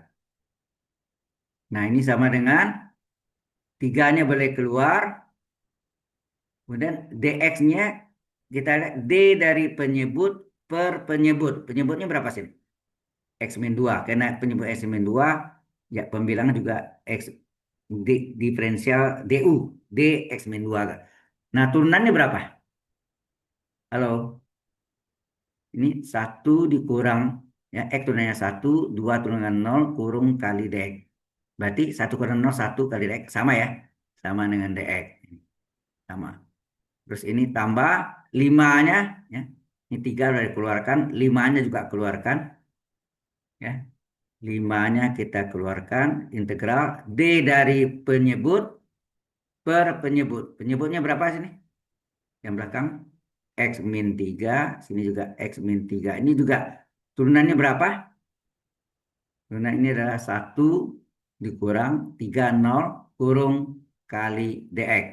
Speaker 1: Nah, ini sama dengan tiganya boleh keluar. Kemudian dx-nya kita lihat D dari penyebut per penyebut. Penyebutnya berapa sih? X min 2. Karena penyebut X min 2, ya pembilangan juga X diferensial DU. D X min 2. Nah, turunannya berapa? Halo, ini satu dikurang, ya X turunannya satu, 2 turunkan nol kurung kali DX. Berarti satu kurang nol, satu kali DX. Sama ya? Sama dengan DX. Sama. Terus ini tambah limanya, ya. Ini tiga sudah dikeluarkan, limanya juga keluarkan, ya. Limanya kita keluarkan, integral D dari penyebut per penyebut. Penyebutnya berapa sini? Yang belakang X min 3, sini juga X min 3. Ini juga turunannya berapa? Turunan ini adalah satu dikurang 3 nol kurung kali DX.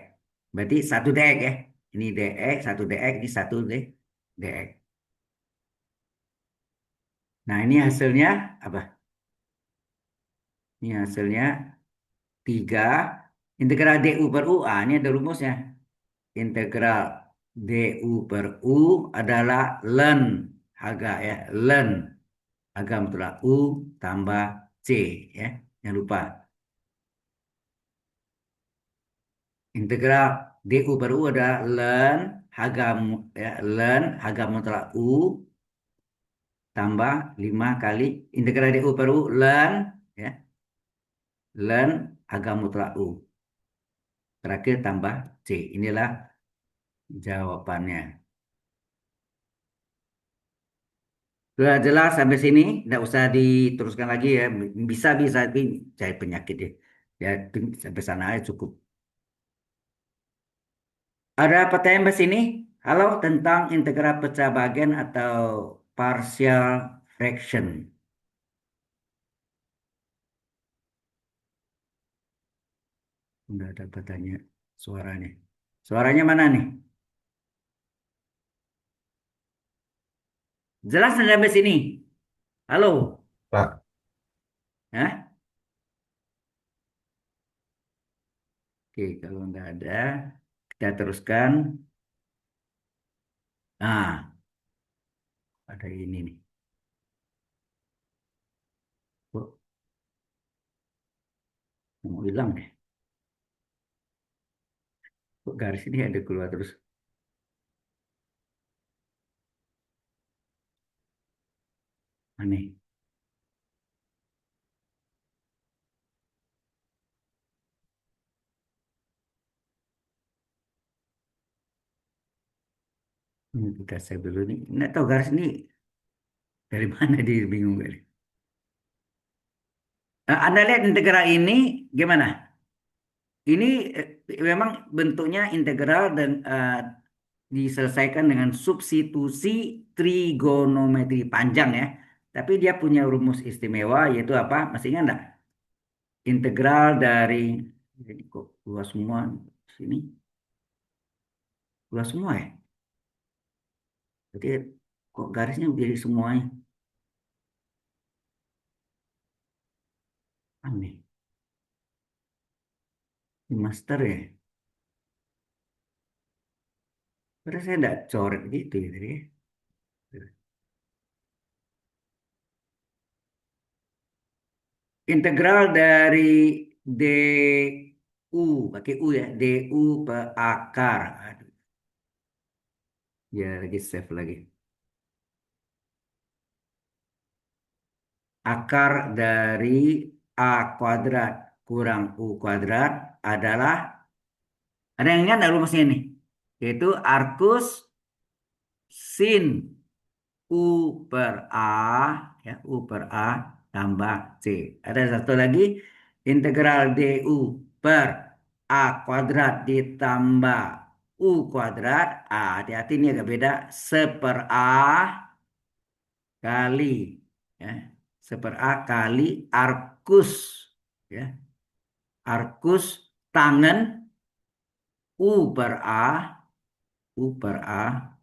Speaker 1: Berarti satu DX ya. Ini DX, satu DX, ini satu DX. Nah, ini hasilnya apa? Ini hasilnya 3. Integral DU per U. Ah, ini ada rumusnya. Integral DU per U adalah ln Haga ya. Ln Haga mutlak U tambah C ya. Jangan lupa. Integral DU per U adalah ln Haga ya. Ln Haga mutlak U tambah 5 kali integral DU per U ln ya. Ln Haga mutlak U. Terakhir tambah C. Inilah jawabannya. Sudah jelas sampai sini, tidak usah diteruskan lagi ya. Bisa tapi cari penyakit ya. Ya sampai sana aja cukup. Ada pertanyaan di sini? Halo tentang integral pecah bagian atau partial fraction. Udah ada pertanyaan suaranya. Suaranya mana nih? Jelas sampai sini. Halo,
Speaker 3: Pak.
Speaker 1: ya? Oke, kalau nggak ada, kita teruskan. Nah, ada ini nih. Kok mau hilang deh? Kok garis ini ada keluar terus? Aneh. Ini kita save dulu nih. Nggak tahu garis ini dari mana dia bingung kali. Anda lihat integral ini gimana? Ini memang bentuknya integral dan diselesaikan dengan substitusi trigonometri panjang ya. Tapi dia punya rumus istimewa yaitu apa? Masih ingat enggak? Integral dari ini kok luas semua sini luas semua ya. Jadi kok garisnya jadi semuanya aneh. Di master ya. Padahal saya enggak coret gitu ya tadi ya. Integral dari DU, pakai U ya, DU per akar. Aduh, ya lagi save lagi. Akar dari A kuadrat kurang U kuadrat adalah, ada yang ingat nggak rumusnya ini? Yaitu arcus sin U per A, ya, U per A tambah C. Ada satu lagi, integral DU per A kuadrat ditambah U kuadrat. Hati-hati ini agak beda. Seper A kali, ya, seper A kali arcus, ya, arcus tangen U per A, U per A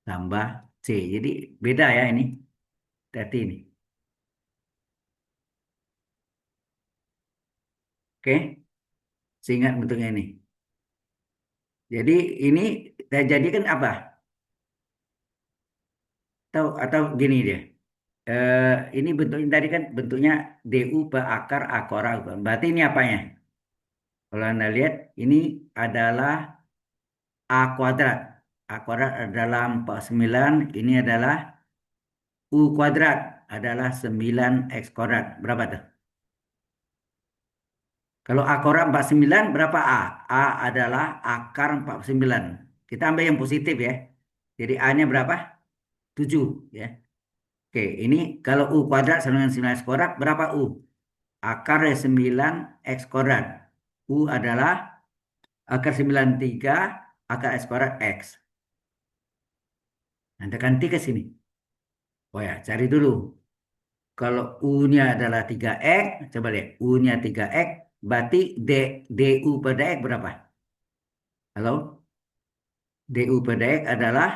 Speaker 1: tambah C. Jadi beda ya ini. Hati ini. Oke, seingat bentuknya ini. Jadi ini saya jadikan apa? Atau gini dia. Eh, ini bentuknya tadi kan bentuknya DU per akar A kuadrat. Berarti ini apanya? Kalau Anda lihat, ini adalah A kuadrat. A kuadrat adalah 49. Ini adalah U kuadrat adalah 9 X kuadrat. Berapa tuh? Kalau A kuadrat 49, berapa A? A adalah akar 49. Kita ambil yang positif ya. Jadi A-nya berapa? 7 ya. Oke, ini kalau U kuadrat sama dengan 9 X kuadrat, berapa U? Akar dari 9 X kuadrat. U adalah akar 93, akar X kuadrat X. Anda ganti ke sini. Oh ya, cari dulu. Kalau U-nya adalah 3X, coba lihat. U-nya 3X, berarti DU pada X berapa? Halo? DU pada X adalah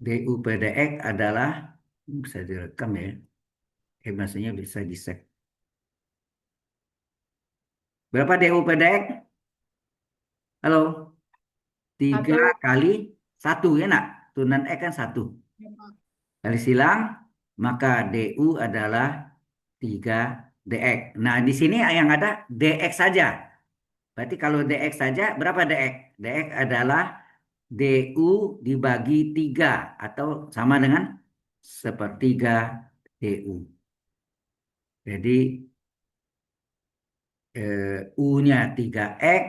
Speaker 1: DU pada X adalah bisa direkam ya. Maksudnya bisa di set. Berapa DU pada X? Halo? 3
Speaker 4: Satu.
Speaker 1: kali 1 ya nak? Turunan X kan 1. Kali silang, maka DU adalah 3 DX. Nah, di sini yang ada DX saja. Berarti kalau DX saja, berapa DX? DX adalah DU dibagi 3 atau sama dengan sepertiga DU. Jadi U-nya 3X,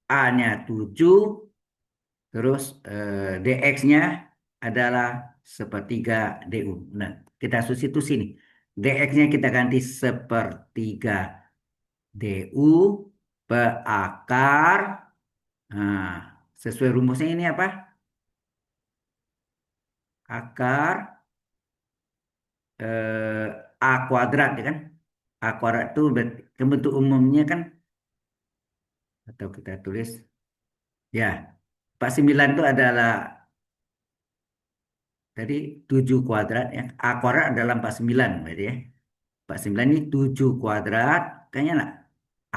Speaker 1: A-nya 7, terus DX-nya adalah sepertiga DU. Nah, kita substitusi nih. DX-nya kita ganti sepertiga DU per akar. Nah, sesuai rumusnya ini apa? Akar A kuadrat ya kan? A kuadrat itu bentuk umumnya kan, atau kita tulis ya, 49 itu adalah tadi 7 kuadrat ya. A kuadrat adalah 49 berarti ya. 49 ini 7 kuadrat, kayaknya lah.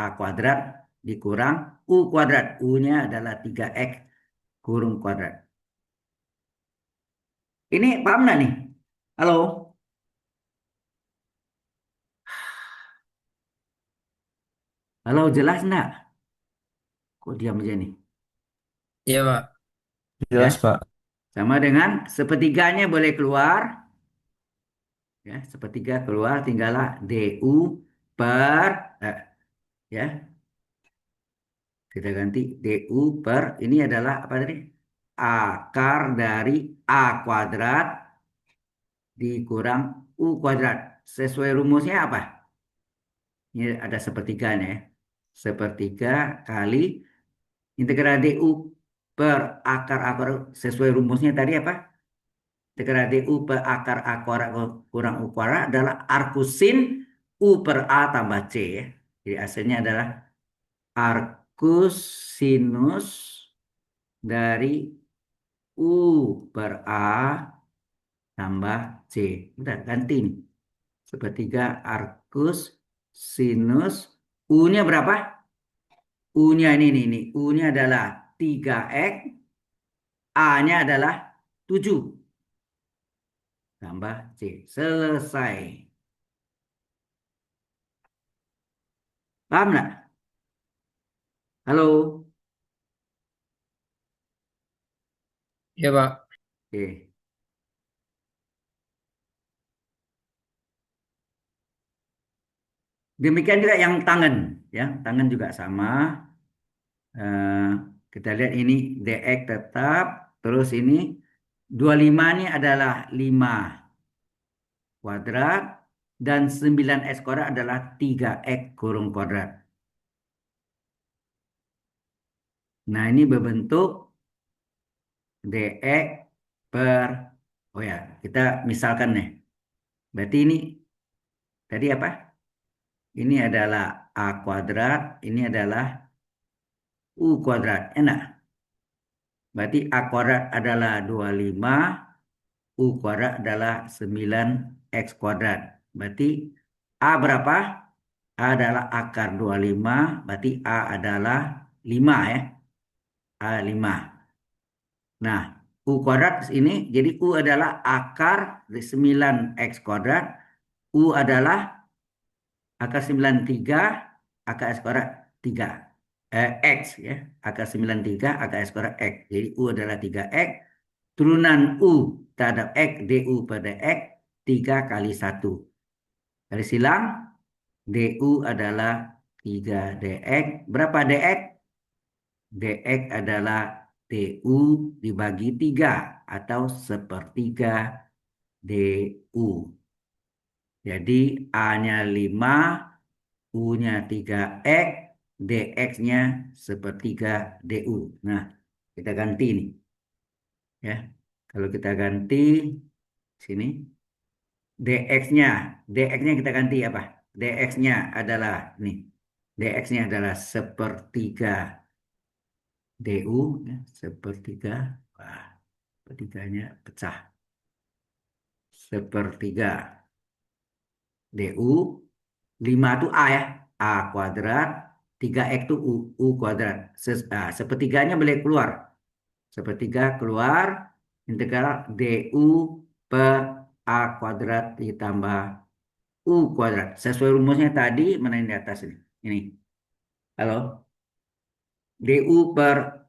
Speaker 1: A kuadrat dikurang U kuadrat. U-nya adalah 3X kurung kuadrat. Ini paham nggak nih? Halo? Halo, jelas nggak? Kok diam aja nih?
Speaker 2: Iya, Pak.
Speaker 3: Jelas,
Speaker 1: Ya,
Speaker 3: Pak.
Speaker 1: sama dengan sepertiganya boleh keluar. Ya, sepertiga keluar, tinggallah DU per, eh, ya, kita ganti DU per, ini adalah apa tadi? Akar dari A kuadrat dikurang U kuadrat. Sesuai rumusnya apa? Ini ada sepertiganya ya. Sepertiga kali integral DU per akar sesuai rumusnya tadi apa? Integral DU per akar A kuadrat kurang U kuadrat adalah arkusin U per A tambah C ya. Jadi hasilnya adalah arcus sinus dari U per A tambah C. Udah ganti nih. Sepertiga arcus sinus. U-nya berapa? U-nya ini. U-nya adalah 3X. A-nya adalah 7. Tambah C. Selesai. Paham nggak? Halo?
Speaker 2: Iya, Pak.
Speaker 1: Oke. Demikian juga yang tangan. Ya, tangan juga sama. Eh, kita lihat ini DX tetap. Terus ini 25 ini adalah 5 kuadrat. Dan 9X kuadrat adalah 3X kurung kuadrat. Nah ini berbentuk DX per, oh ya kita misalkan nih. Berarti ini tadi apa? Ini adalah A kuadrat, ini adalah U kuadrat. Enak. Berarti A kuadrat adalah 25, U kuadrat adalah 9X kuadrat. Berarti A berapa? A adalah akar 25, berarti A adalah 5 ya. A 5. Nah, U kuadrat ini, jadi U adalah akar dari 9X kuadrat. U adalah akar 93, akar S kuadrat 3. X ya, akar 93, akar S kuadrat X. Jadi U adalah 3X. Turunan U terhadap X, DU pada X, 3 kali 1. Garis silang, DU adalah 3 dx. Berapa dx? Dx adalah DU dibagi 3 atau sepertiga DU. Jadi A-nya 5, U-nya 3x, dx-nya sepertiga DU. Nah, kita ganti nih. Ya, kalau kita ganti sini, dx-nya, dx-nya kita ganti apa? Dx-nya adalah nih, dx-nya adalah sepertiga DU, ya, sepertiga. Wah, sepertiganya pecah. Sepertiga DU, 5 itu A ya. A kuadrat, 3X itu U kuadrat. Sepertiganya boleh keluar. Sepertiga keluar, integral DU per A kuadrat ditambah U kuadrat. Sesuai rumusnya tadi, mana yang di atas ini? Ini. Halo? DU per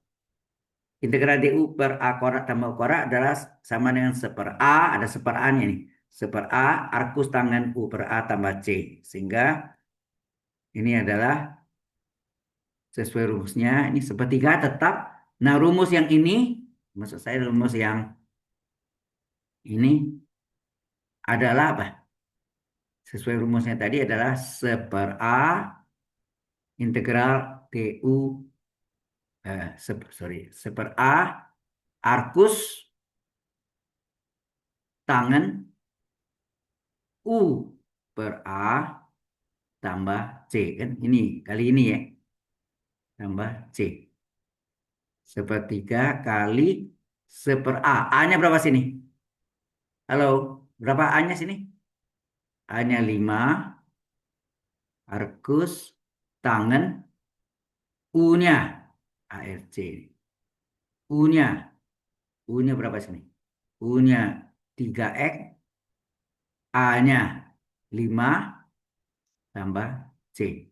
Speaker 1: Integral DU per A kuadrat tambah U kuadrat adalah sama dengan seper A, ada seper A-nya nih. Seper A, arkus tangan U per A tambah C. Sehingga ini adalah sesuai rumusnya, ini sepertiga tetap. Nah, rumus yang ini, maksud saya rumus yang ini adalah apa? Sesuai rumusnya tadi adalah seper A integral DU, seper A arkus tangan U per A tambah C kan ini kali ini ya tambah C sepertiga kali seper A. A-nya berapa sini? Halo, berapa A-nya sini? A-nya 5 arkus tangan U-nya ARC. U-nya U-nya berapa sini? U-nya 3X, A-nya 5 tambah C.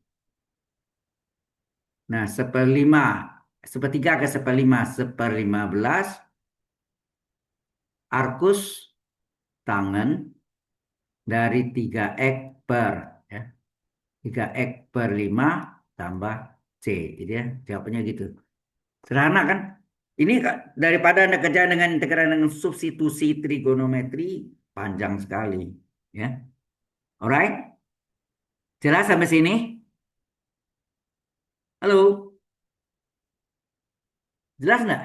Speaker 1: Nah, seperlima, sepertiga ke seperlima, 1/15 arkus tangan dari 3X per ya, 3X per 5 tambah C. Jadi ya, jawabannya gitu. Sederhana kan? Ini daripada Anda kerja dengan integral dengan substitusi trigonometri, panjang sekali. Ya, alright? Jelas sampai sini? Halo? Jelas nggak?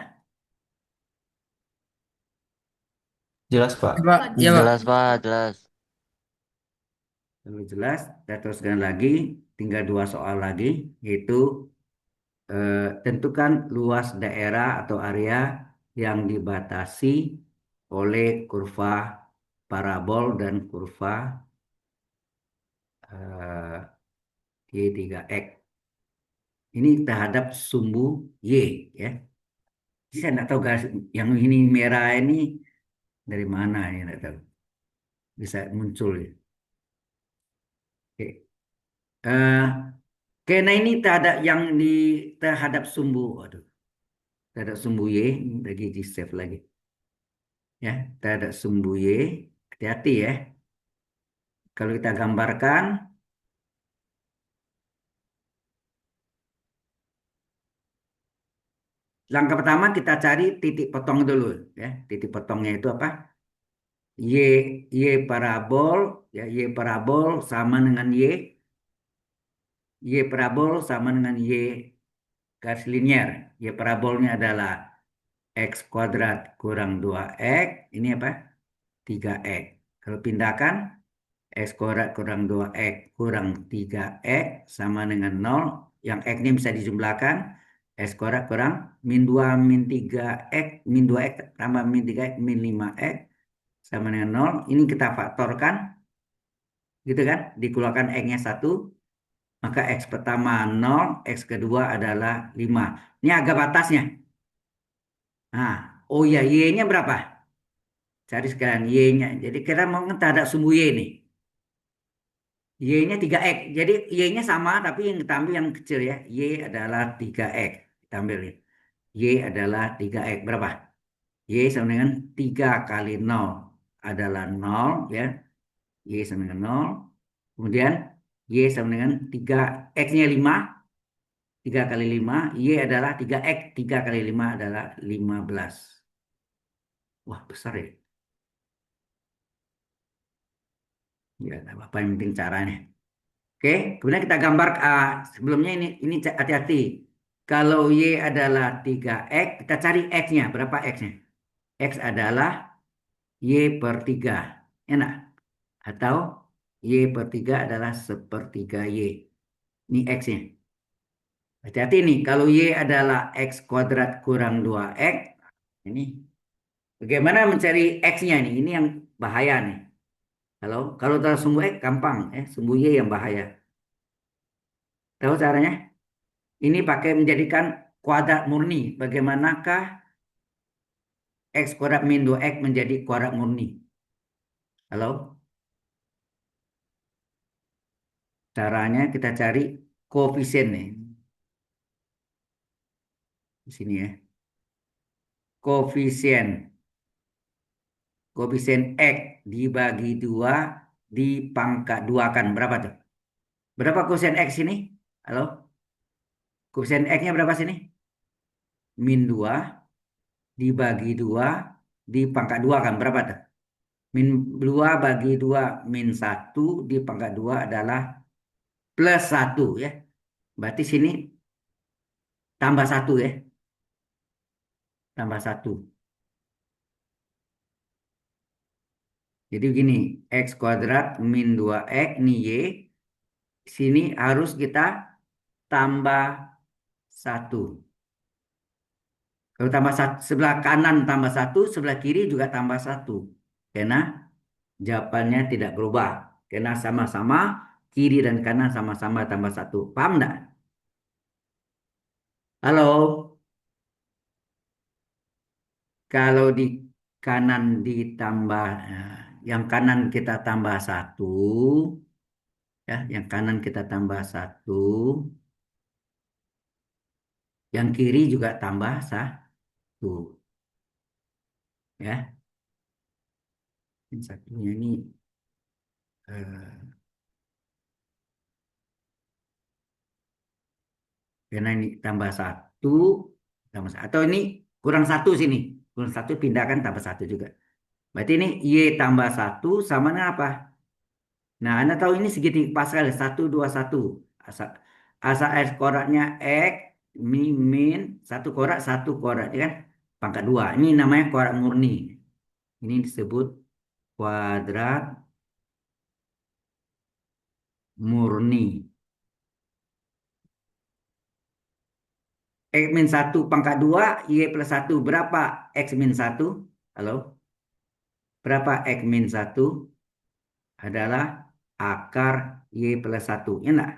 Speaker 3: Jelas, Pak.
Speaker 2: Ya, Pak. Ya, Pak.
Speaker 4: Jelas Pak, jelas.
Speaker 1: Kalau jelas, kita teruskan lagi. Tinggal 2 soal lagi, yaitu tentukan luas daerah atau area yang dibatasi oleh kurva parabol dan kurva Y3X. Ini terhadap sumbu Y ya. Jadi saya nggak tahu garis yang ini merah ini dari mana ya nggak tahu. Bisa muncul ya. Oke. Eh, Karena ini terhadap yang di terhadap sumbu, aduh, terhadap sumbu Y, ini lagi di save lagi. Ya, terhadap sumbu Y, hati-hati ya. Kalau kita gambarkan, langkah pertama kita cari titik potong dulu ya. Titik potongnya itu apa? Y, Y parabol, ya Y parabol sama dengan Y parabol sama dengan Y garis linier. Y parabolnya adalah X kuadrat kurang 2X, ini apa? 3X. Kalau pindahkan, X kuadrat kurang 2X kurang 3X sama dengan 0. Yang X-nya bisa dijumlahkan. X kuadrat kurang min 2 min 3X, min 2X tambah min 3X min 5X sama dengan 0. Ini kita faktorkan. gitu kan? Dikeluarkan X-nya 1, maka X pertama 0, X kedua adalah 5. Ini agak batasnya. Nah, oh ya, Y-nya berapa? Cari sekalian Y-nya. Jadi kita mau ada sumbu Y nih. Y-nya 3X. Jadi Y-nya sama, tapi yang kita ambil yang kecil ya. Y adalah 3X. Kita ambil nih. Y adalah 3X. Berapa? Y sama dengan 3 kali 0 adalah 0 ya. Y sama dengan 0. Kemudian Y sama dengan 3. X-nya 5. 3 kali 5. Y adalah 3X. 3 kali 5 adalah 15. Wah, besar ya. Ya, nggak apa-apa, yang penting caranya. Oke, kemudian kita gambar sebelumnya ini hati-hati. Kalau Y adalah 3X, kita cari X-nya. Berapa X-nya? X adalah Y per 3. Enak. Atau Y per 3 adalah sepertiga Y. Ini X-nya. Hati-hati nih, kalau Y adalah X kuadrat kurang 2X. Ini bagaimana mencari X-nya nih? Ini yang bahaya nih. Kalau tahu sumbu X gampang, sumbu Y yang bahaya. Tahu caranya? Ini pakai menjadikan kuadrat murni. Bagaimanakah X kuadrat min 2X menjadi kuadrat murni? Halo? Caranya kita cari koefisien nih. Di sini ya. Koefisien. Koefisien X dibagi 2 dipangkat 2 kan. Berapa tuh? Berapa koefisien X ini? Halo? Koefisien X-nya berapa sini? Min 2 dibagi 2 dipangkat 2 kan. Berapa tuh? Min 2 bagi 2 min 1 dipangkat 2 adalah plus 1 ya. Berarti sini tambah 1 ya. Tambah 1. Jadi begini, X kuadrat min 2X ini Y. Sini harus kita tambah 1. Kalau tambah 1, sebelah kanan tambah 1, sebelah kiri juga tambah 1. Karena jawabannya tidak berubah. Karena sama-sama kiri dan kanan sama-sama tambah 1. Paham enggak? Halo? Kalau di kanan ditambah, yang kanan kita tambah 1, ya, yang kanan kita tambah 1, yang kiri juga tambah 1, ya. Yang satunya ini, eh, karena ini tambah 1, atau ini kurang 1 sini, kurang 1 pindahkan tambah 1 juga. Berarti ini Y tambah 1 sama dengan apa? Nah, Anda tahu ini segitiga Pascal 1, 2, 1. Asal, asal X koordinatnya X, min 1 koordinat, 1 koordinat, ya kan? Pangkat 2. Ini namanya kuadrat murni. Ini disebut kuadrat murni. X min 1 pangkat 2, Y plus 1. Berapa X min 1? Halo? Berapa X min 1? Adalah akar Y plus 1. Ya enggak?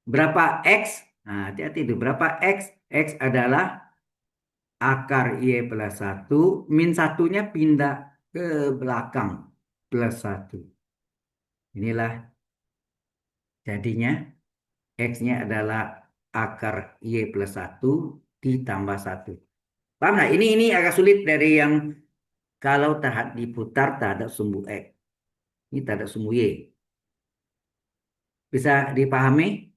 Speaker 1: Berapa X? Nah, hati-hati itu. Berapa X? X adalah akar Y plus 1. Min satunya pindah ke belakang. Plus 1. Inilah jadinya X-nya adalah akar Y plus 1 ditambah 1. Paham nggak? Ini agak sulit dari yang kalau diputar terhadap sumbu X. Ini terhadap sumbu Y. Bisa dipahami?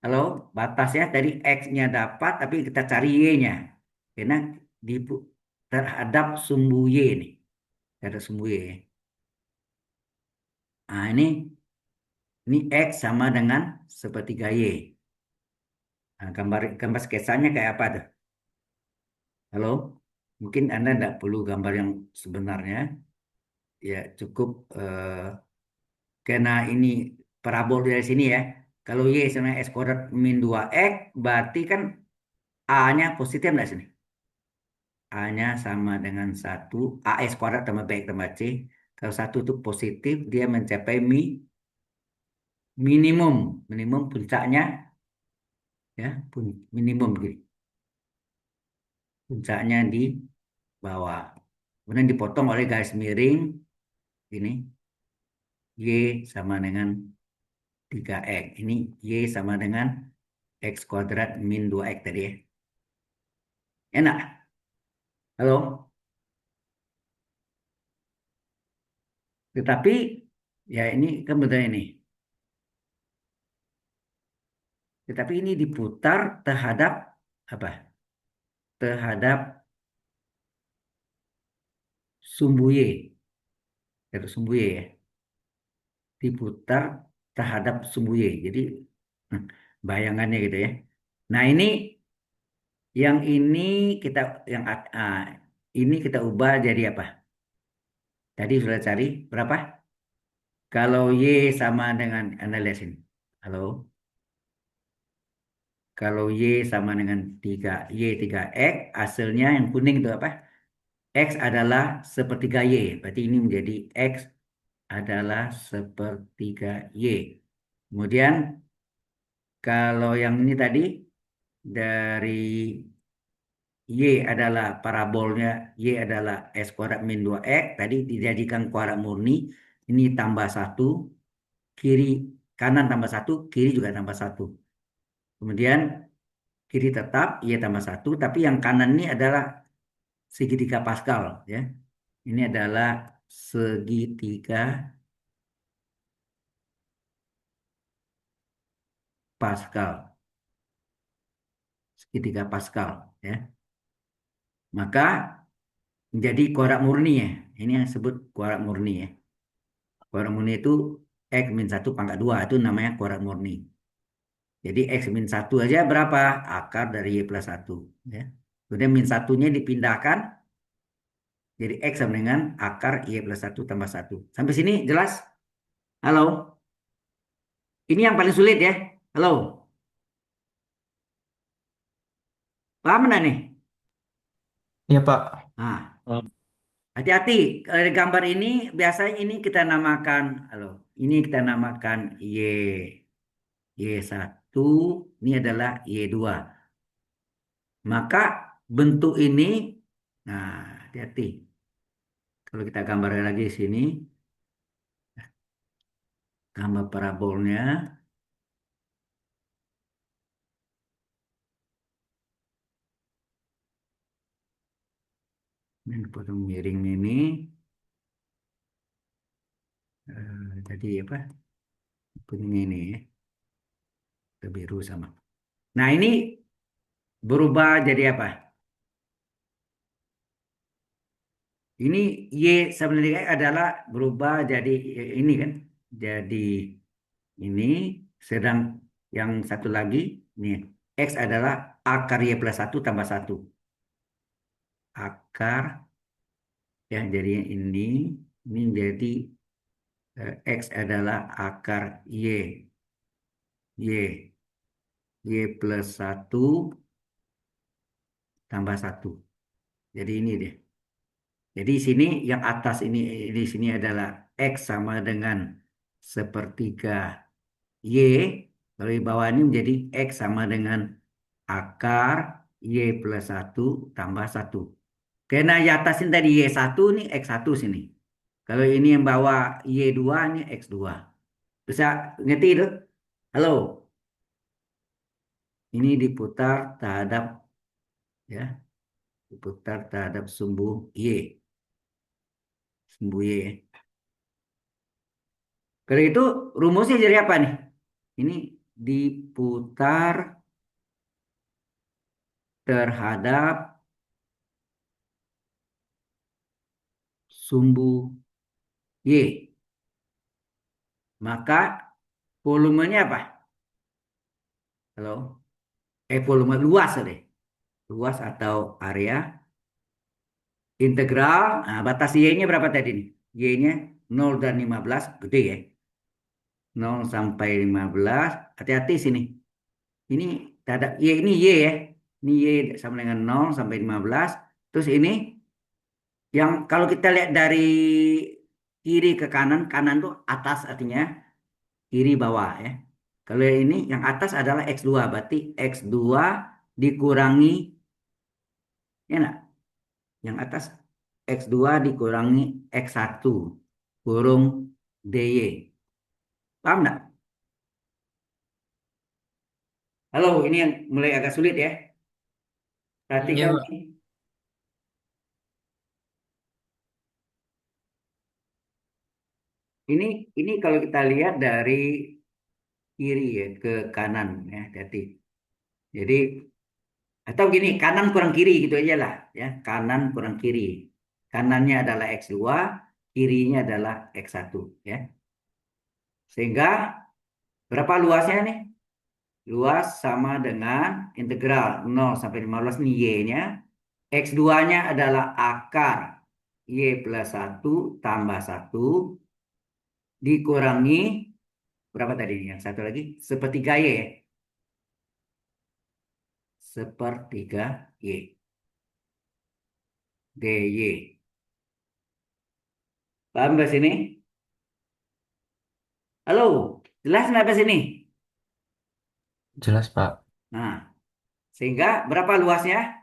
Speaker 1: Halo, batasnya dari X-nya dapat, tapi kita cari Y-nya. Karena terhadap sumbu Y nih. Terhadap sumbu Y. Nah, ini X sama dengan sepertiga Y. Nah, gambar sketsanya kayak apa tuh? Halo? Mungkin Anda tidak perlu gambar yang sebenarnya. Ya, cukup karena ini parabol dari sini ya. Kalau Y sama X kuadrat min 2X, berarti kan A-nya positif nggak sini? A-nya sama dengan 1, AX kuadrat tambah BX tambah C. Kalau satu itu positif, dia mencapai minimum. Minimum puncaknya, ya, minimum gitu. Puncaknya di bawah. Kemudian dipotong oleh garis miring, ini, Y sama dengan 3X. Ini Y sama dengan X kuadrat min 2X tadi ya. Enak? Halo? Tetapi, ya ini kan betul ini. Tetapi ini diputar terhadap apa? Terhadap sumbu Y. Terhadap sumbu Y ya. Diputar terhadap sumbu Y. Jadi, hmm, bayangannya gitu ya. Nah ini, yang ini kita, yang ini kita ubah jadi apa? Tadi sudah cari berapa? Kalau Y sama dengan, Anda lihat sini. Halo? Kalau Y sama dengan 3, Y 3X, hasilnya yang kuning itu apa? X adalah sepertiga Y. Berarti ini menjadi X adalah sepertiga Y. Kemudian kalau yang ini tadi, dari Y adalah parabolnya, Y adalah X kuadrat min 2X. Tadi dijadikan kuadrat murni. Ini tambah 1, kiri kanan tambah 1, kiri juga tambah 1. Kemudian kiri tetap Y tambah 1, tapi yang kanan ini adalah segitiga Pascal ya. Ini adalah segitiga Pascal. Segitiga Pascal ya. Maka menjadi kuadrat murni ya. Ini yang disebut kuadrat murni ya. Kuadrat murni itu X min 1 pangkat 2 itu namanya kuadrat murni. Jadi X min 1 aja berapa? Akar dari Y plus 1 ya. Kemudian min 1-nya dipindahkan jadi X sama dengan akar Y plus 1 tambah 1. Sampai sini jelas? Halo? Ini yang paling sulit ya. Halo? Paham enggak nih?
Speaker 3: Iya, Pak.
Speaker 1: Nah,
Speaker 3: Oh.
Speaker 1: hati-hati. Kalau di gambar ini biasanya ini kita namakan, halo, ini kita namakan Y1, ini adalah Y2. Maka bentuk ini, nah hati-hati. Kalau kita gambarkan lagi di sini, gambar parabolnya, ini potong miring ini, tadi apa? Kuning ini ya, ke biru sama. Nah ini berubah jadi apa? Ini Y sama dengan X adalah berubah jadi ini kan. Jadi ini, sedang yang satu lagi, nih, X adalah akar Y plus 1 tambah 1. Akar, ya jadi ini jadi X adalah akar Y, Y plus 1 tambah 1. Jadi ini deh. Jadi sini yang atas ini, di sini adalah X sama dengan sepertiga Y. Kalau di bawah ini menjadi X sama dengan akar Y plus 1 tambah 1. Karena di atas ini tadi Y1 nih X1 sini. Kalau ini yang bawah Y2 ini X2. Bisa ngerti itu? Halo, ini diputar terhadap, ya, diputar terhadap sumbu Y. Sumbu Y. Kalau itu rumusnya jadi apa nih? Ini diputar terhadap sumbu Y. Maka volumenya apa? Halo? Volume luas deh. Luas atau area integral. Nah, batas Y-nya berapa tadi nih? Y-nya 0 dan 15, gede ya. 0 sampai 15. Hati-hati sini. Ini terhadap Y, ini Y ya. Ini Y sama dengan 0 sampai 15. Terus ini yang kalau kita lihat dari kiri ke kanan, kanan tuh atas artinya kiri bawah ya. Kalau yang ini yang atas adalah X2, berarti X2 dikurangi, ya enggak? Yang atas X2 dikurangi X1 kurung DY. Paham enggak? Halo, ini yang mulai agak sulit ya.
Speaker 2: Iya,
Speaker 1: Perhatikan
Speaker 2: Pak.
Speaker 1: nih. Ini ini kalau kita lihat dari kiri ya ke kanan ya, hati. Jadi atau gini, kanan kurang kiri gitu aja lah ya. Kanan kurang kiri. Kanannya adalah X2, kirinya adalah X1 ya. Sehingga berapa luasnya nih? Luas sama dengan integral 0 sampai 15 nih Y-nya. X2-nya adalah akar Y plus 1 tambah 1 dikurangi berapa tadi? Yang satu lagi sepertiga Y ya. Sepertiga Y. DY. Paham bahasa sini? Halo, jelas nggak bahasa sini?
Speaker 3: Jelas, Pak.
Speaker 1: Nah, sehingga berapa luasnya?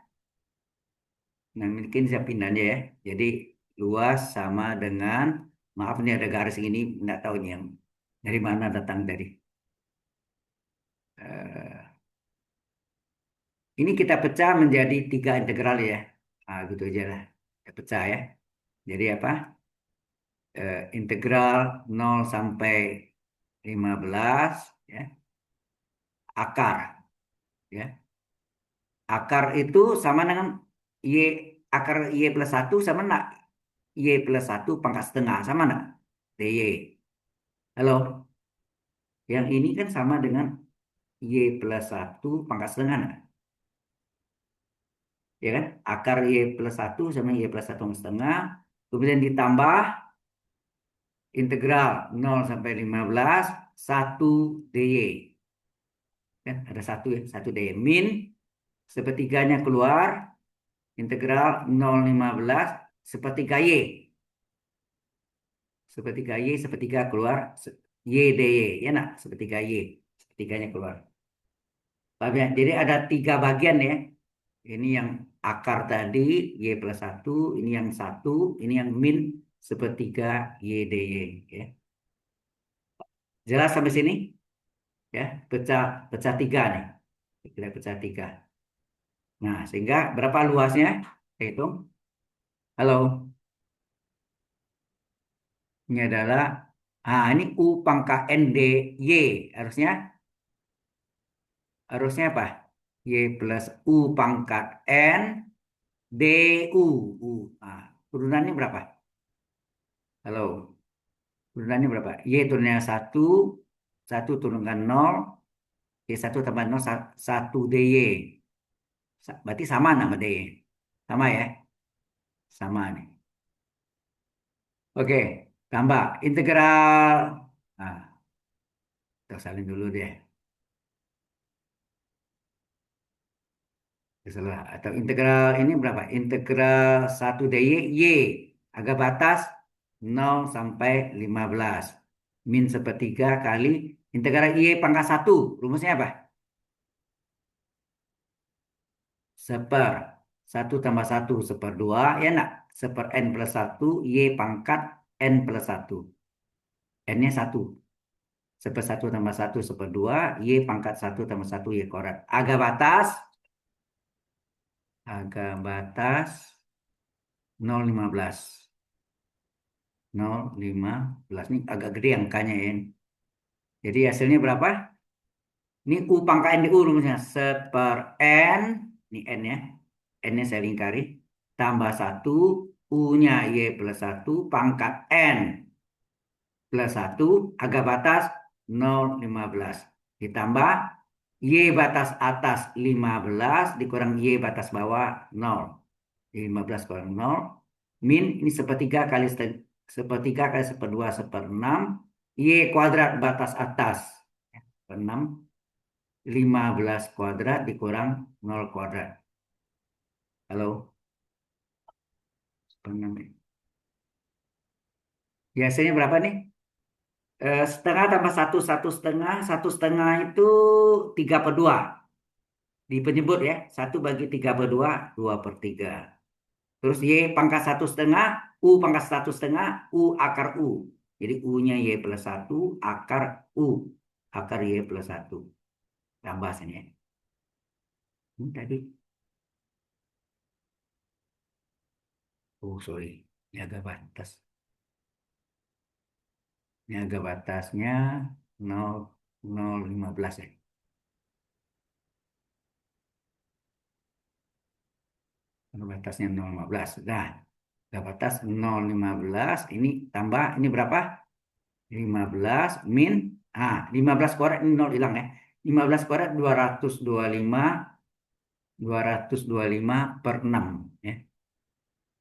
Speaker 1: Nah, mungkin saya pindah aja ya. Jadi luas sama dengan, maaf ini ada garis ini, nggak tahu ini yang dari mana datang tadi. Eh, ini kita pecah menjadi tiga integral ya. Ah, gitu aja lah. Kita pecah ya. Jadi apa? Integral 0 sampai 15 ya. Akar ya. Akar itu sama dengan Y, akar Y plus satu sama enggak? Y plus satu pangkat setengah sama enggak? DY. Halo, yang ini kan sama dengan Y plus satu pangkat setengah enggak? Ya kan? Akar Y plus satu sama Y plus satu pangkat setengah. Kemudian ditambah integral 0 sampai 15 1 DY. Kan ada satu ya, 1 DY. Min sepertiganya keluar, integral 0,15 sepertiga Y. Sepertiga Y, sepertiga keluar, Y DY. Ya nak, sepertiga Y. Sepertiganya keluar. Paham ya? Jadi ada tiga bagian ya. Ini yang akar tadi, Y plus satu, ini yang satu, ini yang min sepertiga Y DY. Ya. Jelas sampai sini? Ya, pecah pecah tiga nih. Kita pecah tiga. Nah, sehingga berapa luasnya? Kita hitung. Halo, ini adalah, ini U pangkat N D Y. Harusnya, harusnya apa? Y plus U pangkat N D U. U. Nah, turunannya berapa? Halo, turunannya berapa? Y turunnya satu, satu turunkan nol, Y satu tambah nol, satu DY. Berarti sama nama DY. Sama ya? Sama nih. Oke, tambah integral. Nah, kita salin dulu deh. Salah. Atau integral ini berapa? Integral satu DY, Y. Agak batas 0 sampai 15. Min sepertiga kali integral Y pangkat satu. Rumusnya apa? Seper. Satu tambah satu seper 2. Ya enggak? Seper N plus satu. Y pangkat N plus satu. N-nya satu. Seper satu tambah satu seper 2. Y pangkat satu tambah satu Y kuadrat. Agak batas 0,15. 0,15 ini agak gede angkanya ya. Jadi hasilnya berapa? Ini U pangkat N di U rumusnya. Seper N, ini N ya. N-nya saya lingkari. Tambah 1, U-nya Y plus 1, pangkat N plus 1, agak batas 0,15. Ditambah Y batas atas 15, dikurang Y batas bawah 0. 15 kurang 0. Min ini sepertiga kali sepertiga kali seperdua seperenam. Y kuadrat batas atas. 6. 15 kuadrat dikurang 0 kuadrat. Halo. Seperenam. Biasanya berapa nih? Setengah tambah satu, satu setengah itu 3/2. Di penyebut ya, 1/3/2, 2/3. Terus Y pangkat 1/2, U pangkat 1/2, U akar U. Jadi U-nya Y plus 1, akar U. Akar Y plus 1. Tambah sini ya. Ini tadi. Oh, sorry. Ini agak batas. Ini agak batasnya 0,015 ya. Agak batasnya 0,15. Sudah. Agak batas 0,15. Ini tambah. Ini berapa? 15 min. 15 kuadrat. Ini 0 hilang ya. 15 kuadrat 225 per 6 ya.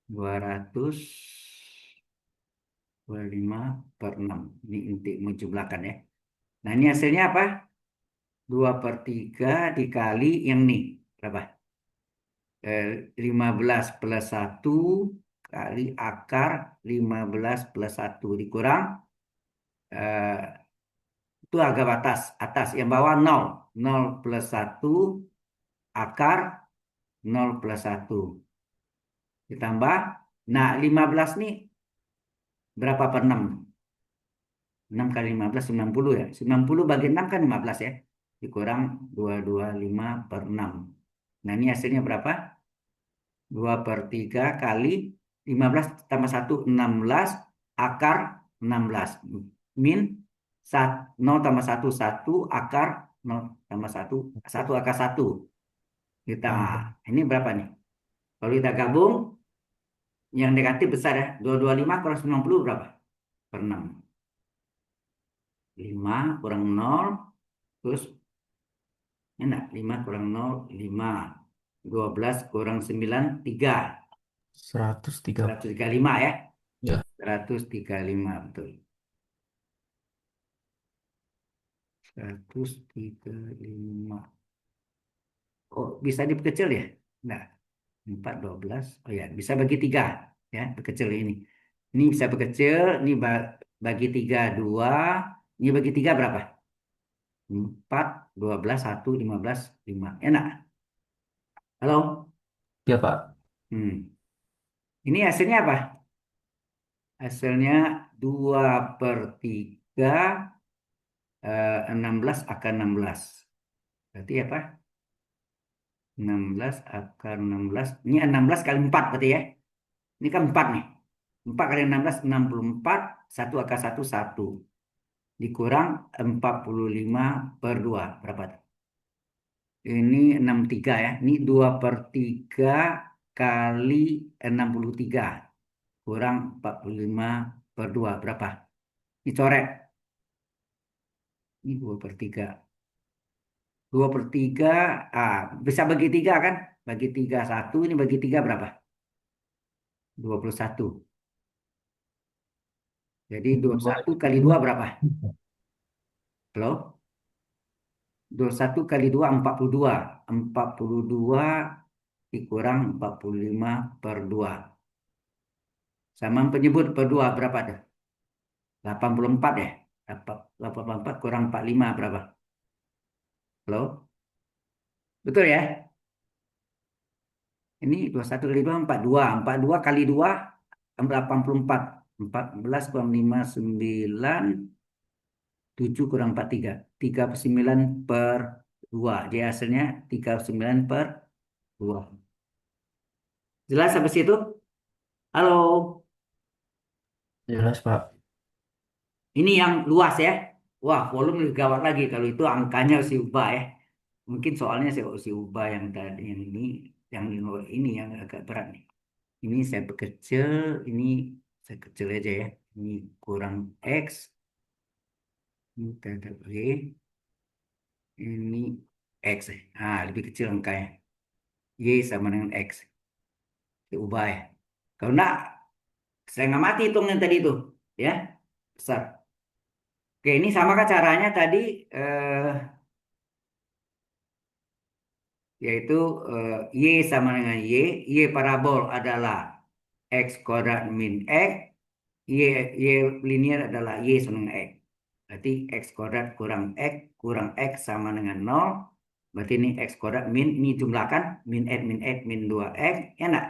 Speaker 1: 225 per 6. Ini inti menjumlahkan ya. Nah, ini hasilnya apa? 2/3 dikali yang nih. Berapa? 15 plus 1 kali akar 15 plus 1 dikurang. eh, itu agak batas. Atas. Yang bawah 0. 0 plus 1 akar 0 plus 1. Ditambah. Nah, 15 nih berapa per 6? 6 kali 15, 90 ya. 90 bagi 6 kan 15 ya. Dikurang 225 per 6. Nah, ini hasilnya berapa? 2/3 kali 15 tambah 1, 16. Akar 16. Min 0 tambah 1, 1. Akar 0 tambah 1, 1 akar 1. Kita, ini berapa nih? Kalau kita gabung, yang negatif besar ya. 225 kurang 90 berapa? Per 6. 5 kurang 0. Terus enak, 5 kurang 0, 5. 12 kurang 9, 3.
Speaker 3: 103.
Speaker 1: 135 ya.
Speaker 3: Ya.
Speaker 1: 135, betul. 135. Oh, bisa diperkecil ya? Enggak. 4, 12. Oh ya, bisa bagi 3. Ya, berkecil ini. Ini bisa berkecil. Ini bagi 3, 2. Ini bagi 3 berapa? 4, 12, 1, 15, 5. Enak. Halo?
Speaker 3: Ya, Pak.
Speaker 1: Ini hasilnya apa? Hasilnya 2/3, 16 akar 16. Berarti apa? 16 akar 16. Ini 16 kali 4 berarti ya. Ini kan 4 nih. 4 kali 16, 64. 1 akar 1, 1. Dikurang 45 per 2. Berapa tuh? Ini 63 ya. Ini 2/3 kali 63. Kurang 45 per 2. Berapa? Ini coret. Ini 2/3. 2/3, bisa bagi 3 kan? Bagi 3 1, ini bagi 3 berapa? 21. Jadi 21 kali 2 berapa? Halo? 21 kali 2, 42. 42 dikurang 45 per 2. Sama penyebut per 2 berapa tuh? 84 ya? 84 kurang 45 berapa? Halo? Betul ya? Ini 21 kali 2, 42. 42 kali 2, 84. 14 kurang 5, 9. 7 kurang 4, 3. 39 per 2. Jadi hasilnya 39 per 2. Jelas sampai situ? Halo?
Speaker 3: Jelas, Pak.
Speaker 1: Ini yang luas ya. Wah, volume lebih gawat lagi kalau itu angkanya si ubah ya. Mungkin soalnya si ubah yang tadi yang ini yang agak berat nih. Ini saya perkecil, ini saya kecil aja ya. Ini kurang X, ini tetap Y, ini X ya. Lebih kecil angkanya. Y sama dengan X. Saya ubah ya. Kalau enggak, saya nggak mati hitung yang tadi itu. Ya, besar. Oke, ini sama kan caranya tadi, eh, yaitu Y sama dengan Y. Y parabol adalah X kuadrat min X. Y, Y linear adalah Y sama dengan X. Berarti X kuadrat kurang X sama dengan 0. Berarti ini X kuadrat ini jumlahkan, min dua X, ya enggak?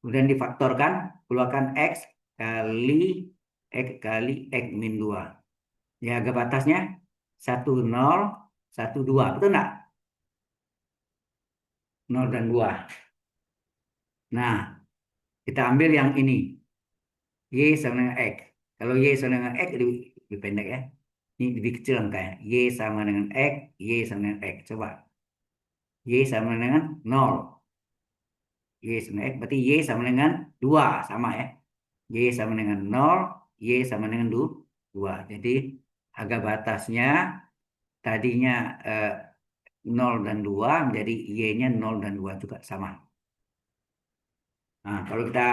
Speaker 1: Kemudian difaktorkan, keluarkan X kali X min 2. Ya, agak batasnya 10, 12. Betul enggak? 0 dan 2. Nah, kita ambil yang ini. Y sama dengan X. Kalau Y sama dengan X, lebih pendek ya. Ini lebih kecil angkanya. Y sama dengan X, Y sama dengan X. Coba. Y sama dengan 0. Y sama X, berarti Y sama dengan 2. Sama ya. Y sama dengan 0, Y sama dengan 2. Jadi, harga batasnya tadinya 0 dan 2, menjadi Y-nya 0 dan 2 juga sama. Nah, kalau kita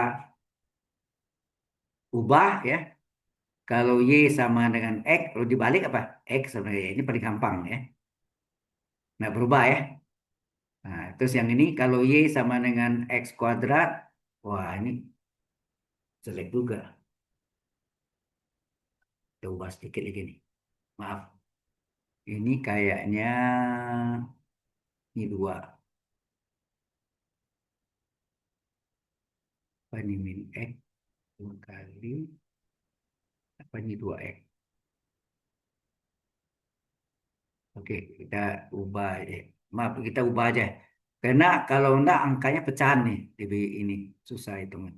Speaker 1: ubah ya, kalau Y sama dengan X, kalau dibalik apa? X sama Y. Ini paling gampang ya. Nggak berubah ya. Nah, terus yang ini kalau Y sama dengan X kuadrat, wah ini jelek juga. Kita ubah sedikit lagi nih. Maaf. Ini kayaknya ini 2. Apa ini min X 2 kali. Apa ini 2X? Oke, kita ubah aja. Maaf, kita ubah aja. Karena kalau enggak angkanya pecahan nih. Jadi ini susah hitungan.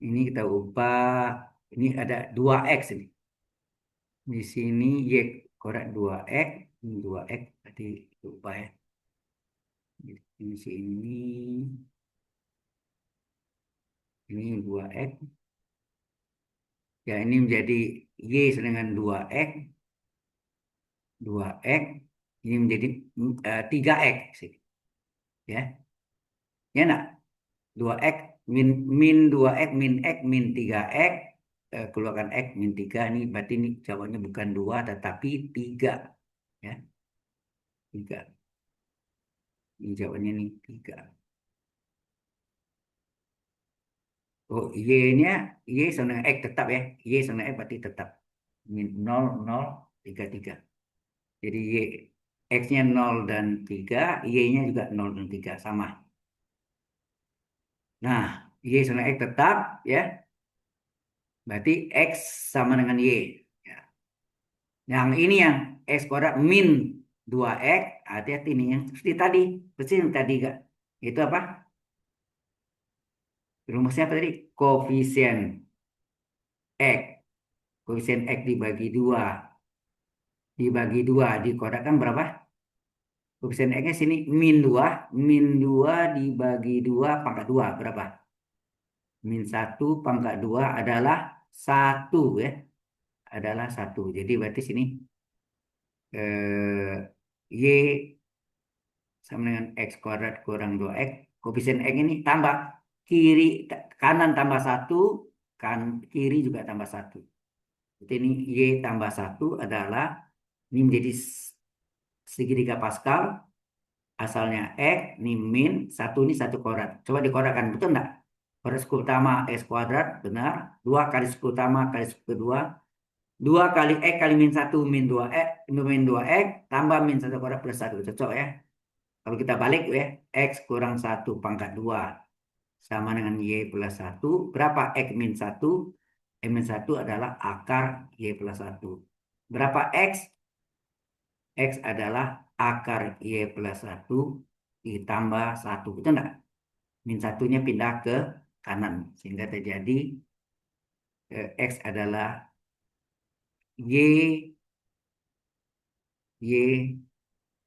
Speaker 1: Ini kita ubah. Ini ada 2X ini. Di sini Y kuadrat 2X. Ini 2X. Berarti ubah ya. Di sini. Ini 2X. Ya, ini menjadi Y dengan 2X. 2X. Ini menjadi 3X sih. Ya. Ya enggak? 2X min 2X min X min 3X, keluarkan X min 3, ini berarti ini jawabannya bukan 2 tetapi 3 ya. 3. Ini jawabannya nih 3. Oh, Y-nya Y sama dengan X tetap ya. Y sama dengan X berarti tetap min 0 0 3 3. Jadi X-nya 0 dan 3, Y-nya juga 0 dan 3 sama. Nah, Y sama dengan X tetap ya. Berarti X sama dengan Y. Ya. Yang ini yang X kuadrat min 2X, hati-hati nih yang seperti tadi, persis yang tadi gak? Itu apa? Rumusnya apa tadi? Koefisien X. Koefisien X dibagi 2. Dibagi 2, dikuadratkan berapa? Koefisien X-nya sini min 2. Min 2 dibagi 2 pangkat 2, berapa? Min 1 pangkat 2 adalah 1 ya. Adalah 1. Jadi berarti sini Y sama dengan X kuadrat kurang 2X. Koefisien X ini tambah kiri, kanan tambah 1, kan kiri juga tambah 1. Jadi ini Y tambah 1 adalah, ini menjadi segitiga Pascal, asalnya X, ini min, 1 ini 1 kuadrat. Coba dikuadratkan, betul enggak? Kuadrat suku utama X kuadrat, benar. 2 kali suku utama kali suku kedua. 2 kali X kali min 2 X, min 2 X, tambah min 1 kuadrat plus 1. Cocok ya? Kalau kita balik ya, X kurang 1 pangkat 2 sama dengan Y plus 1. Berapa X min 1? X min 1 adalah akar Y plus 1. Berapa X? X adalah akar Y plus 1 ditambah 1. Betul enggak? Min 1-nya pindah ke kanan. Sehingga terjadi X adalah Y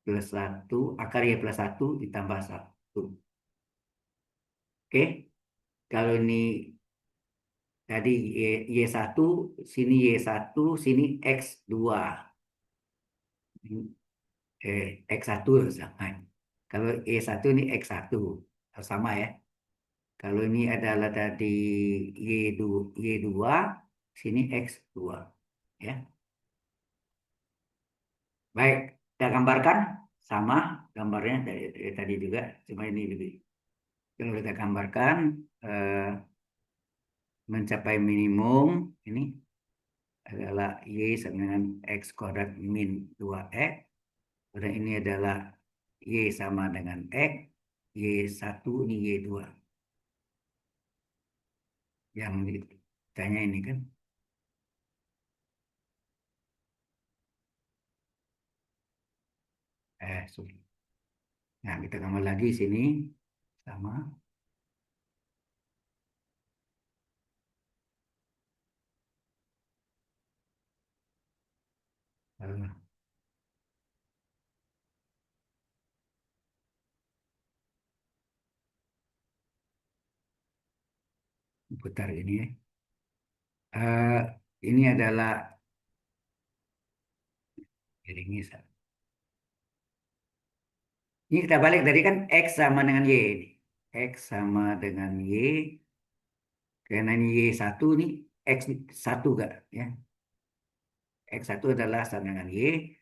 Speaker 1: plus 1. Akar Y plus 1 ditambah 1. Oke? Kalau ini tadi Y1, sini Y1, sini X2. X1 sama. Kalau Y1 ini X1. Sama ya. Kalau ini adalah tadi Y2, sini X2. Ya. Baik, kita gambarkan sama gambarnya dari tadi juga. Cuma ini lebih. Kalau kita gambarkan, mencapai minimum, ini adalah Y sama dengan X kuadrat min 2X. Kemudian ini adalah Y sama dengan X, Y1 ini Y2. Yang ditanya ini kan. Sorry. Nah, kita tambah lagi sini. Sama. Eh, Putar ini ya. Eh, ini adalah ini. Ini kita balik tadi kan X sama dengan Y ini. X sama dengan Y. Karena ini Y1 nih. X1 gak ya. X1 adalah sama dengan Y.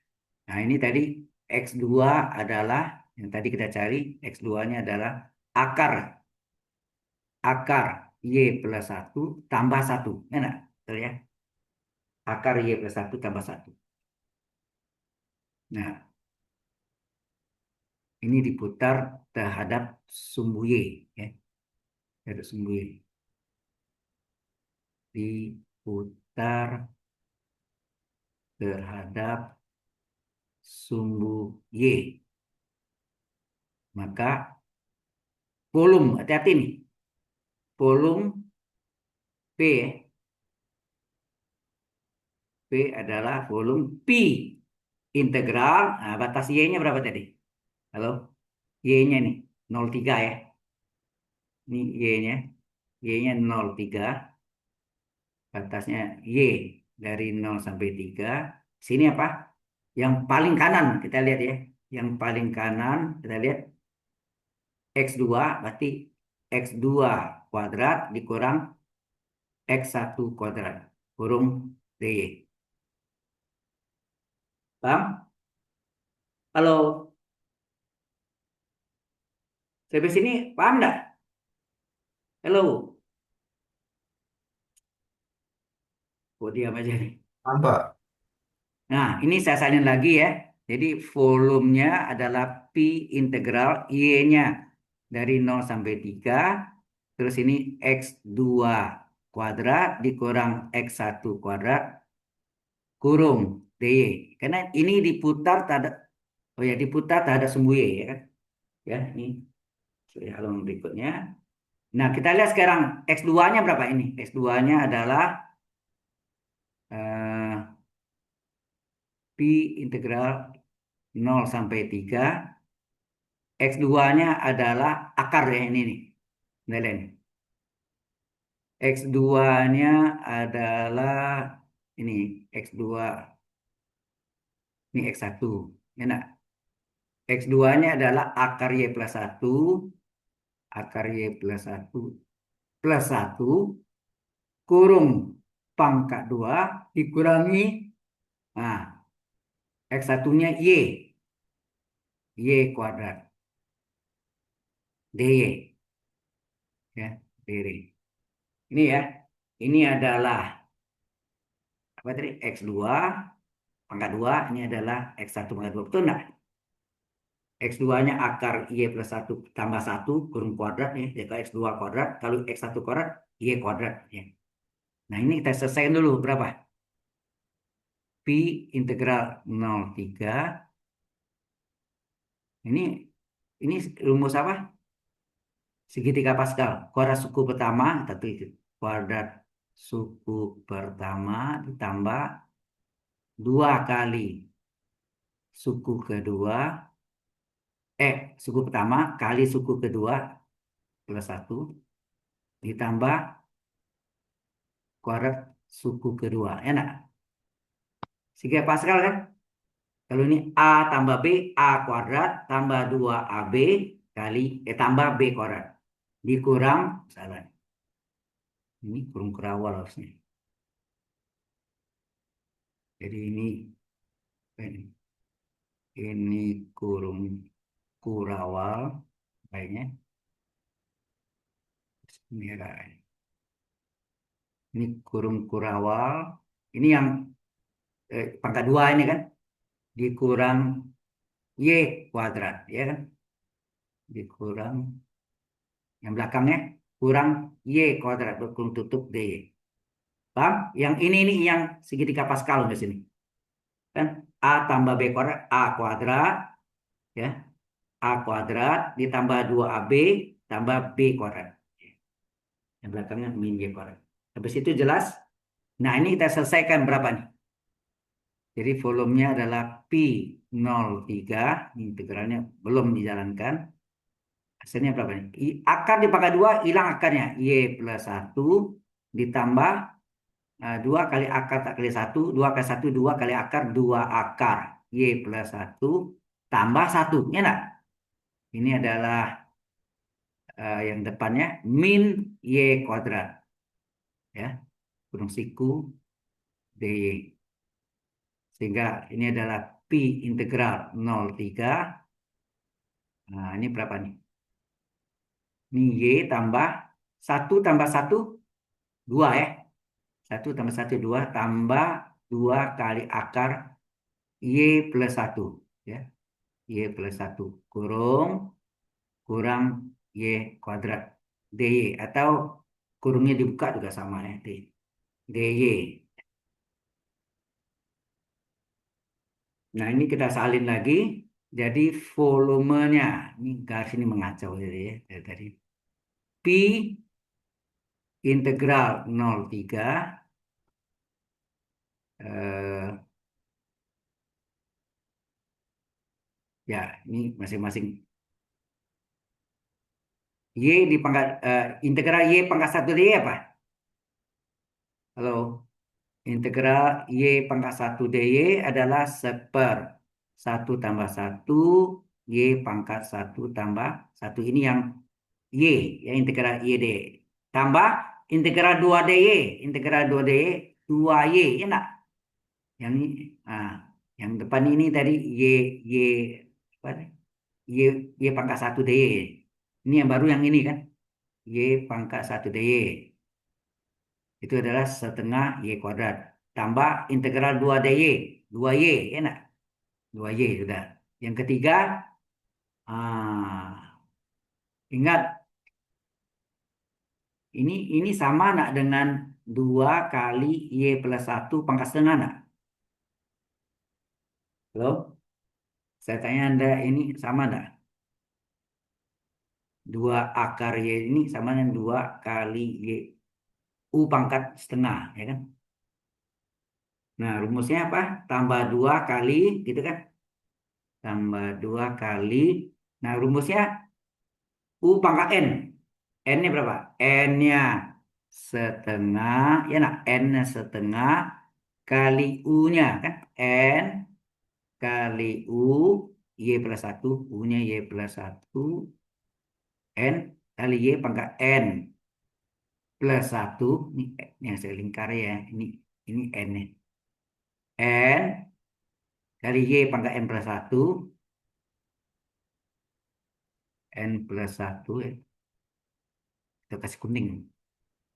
Speaker 1: Nah ini tadi X2 adalah yang tadi kita cari. X2-nya adalah akar. Akar Y plus 1 tambah 1. Enak. Betul ya. Akar Y plus 1 tambah 1. Nah ini diputar terhadap sumbu Y. Ya. Terhadap sumbu Y. Diputar terhadap sumbu Y. Maka volume, hati-hati nih. Volume P, ya. P adalah volume P integral. Nah, batas Y-nya berapa tadi? Halo? Y-nya nih, 0,3 ya. Ini Y-nya. Y-nya 0,3. Batasnya Y dari 0 sampai 3. Sini apa? Yang paling kanan kita lihat ya. Yang paling kanan kita lihat X2 berarti X2 kuadrat dikurang X1 kuadrat kurung DY. Paham? Halo, sampai sini paham nggak? Halo, kok diam aja nih.
Speaker 3: Paham, Pak.
Speaker 1: Nah, ini saya salin lagi ya. Jadi volumenya adalah Pi integral Y-nya dari 0 sampai 3. Terus ini X2 kuadrat dikurang X1 kuadrat kurung DY. Karena ini diputar terhadap, oh ya diputar terhadap sumbu Y ya kan? Ya, ini halaman berikutnya. Nah, kita lihat sekarang X2-nya berapa ini? X2-nya adalah eh, Pi integral 0 sampai 3. X2-nya adalah akar ya ini nih. Kita lihat nih. X2-nya adalah ini X2. Ini X1. Ya, nah. X2-nya adalah akar Y plus 1. Akar Y plus 1 plus 1 kurung pangkat 2 dikurangi. Nah, X1-nya Y. Y kuadrat. DY. Ya, DY. Ini ya. Ini adalah apa tadi? X2 pangkat 2. Ini adalah X1 pangkat 2. Betul nggak? X2-nya akar Y plus 1 tambah 1 kurung kuadrat ya. Jadi kalau X2 kuadrat. Kalau X1 kuadrat, Y kuadrat. Ya. Nah ini kita selesaikan dulu. Berapa? Pi integral 0,3. Ini ini rumus apa? Segitiga Pascal. Kuadrat suku pertama. Tapi kuadrat suku pertama ditambah 2 kali suku kedua. Suku pertama kali suku kedua plus 1 ditambah kuadrat suku kedua. Enak. Segitiga Pascal kan? Kalau ini A tambah B, A kuadrat tambah 2AB kali, tambah B kuadrat. Dikurang, salah. Ini kurung kerawal harusnya. Jadi ini kurung kurawal. Baiknya. Ini ada. Ini kurung kurawal. Ini yang pangkat 2 ini kan. Dikurang Y kuadrat. Ya kan. Dikurang yang belakangnya. Kurang Y kuadrat. Berkurung tutup DY. Paham? Yang ini yang segitiga Pascal di sini. Kan A tambah B kuadrat. A kuadrat. Ya. A kuadrat ditambah 2AB tambah B kuadrat. Yang belakangnya min Y kuadrat. Habis itu jelas. Nah, ini kita selesaikan berapa nih? Jadi volumenya adalah Pi 03. Integralnya belum dijalankan. Hasilnya berapa nih? Akar dipangkat 2, hilang akarnya. Y plus 1 ditambah 2 kali akar tak kali 1. 2 kali 1, 2 kali akar, 2 akar. Y plus 1 tambah 1. Ya enggak? Ini adalah yang depannya min Y kuadrat. Ya, kurung siku DY. Sehingga ini adalah Pi integral 03. Nah, ini berapa nih? Ini Y tambah 1 tambah 1, 2 ya. 1 tambah 1, 2 tambah 2 kali akar Y plus 1. Ya. Y plus 1 kurung kurang Y kuadrat DY. Atau kurungnya dibuka juga sama ya. DY. Nah, ini kita salin lagi. Jadi volumenya, ini garis ini mengacau jadi ya dari tadi. Pi integral 03 eh, ya ini masing-masing Y di pangkat integral Y pangkat 1 D apa? Halo, integral Y pangkat 1 DY adalah seper 1 tambah 1 Y pangkat 1 tambah 1. Ini yang Y, ya integral YD. Tambah integral 2DY. Integral 2DY, 2Y. Ya enggak? Yang ini, ah, yang depan ini tadi Y, apa? Y, Y pangkat 1 DY. Ini yang baru yang ini kan. Y pangkat 1 DY. Itu adalah setengah Y kuadrat. Tambah integral 2 DY. 2Y, ya enggak? 2Y sudah. Yang ketiga, ingat ini sama nak dengan 2 kali Y plus 1 pangkat setengah nak? Halo? Saya tanya Anda ini sama enggak? 2 akar Y ini sama dengan 2 kali Y U pangkat setengah, ya kan? Nah, rumusnya apa? Tambah 2 kali, gitu kan? Tambah 2 kali. Nah, rumusnya U pangkat N. N-nya berapa? N-nya setengah, ya nak? N-nya setengah kali U-nya, kan? N kali U, Y plus 1, U-nya Y plus 1, N kali Y pangkat N plus 1, ini yang saya lingkari ya, ini N nya. N kali Y pangkat N plus 1, N plus 1 ya, kita kasih kuning.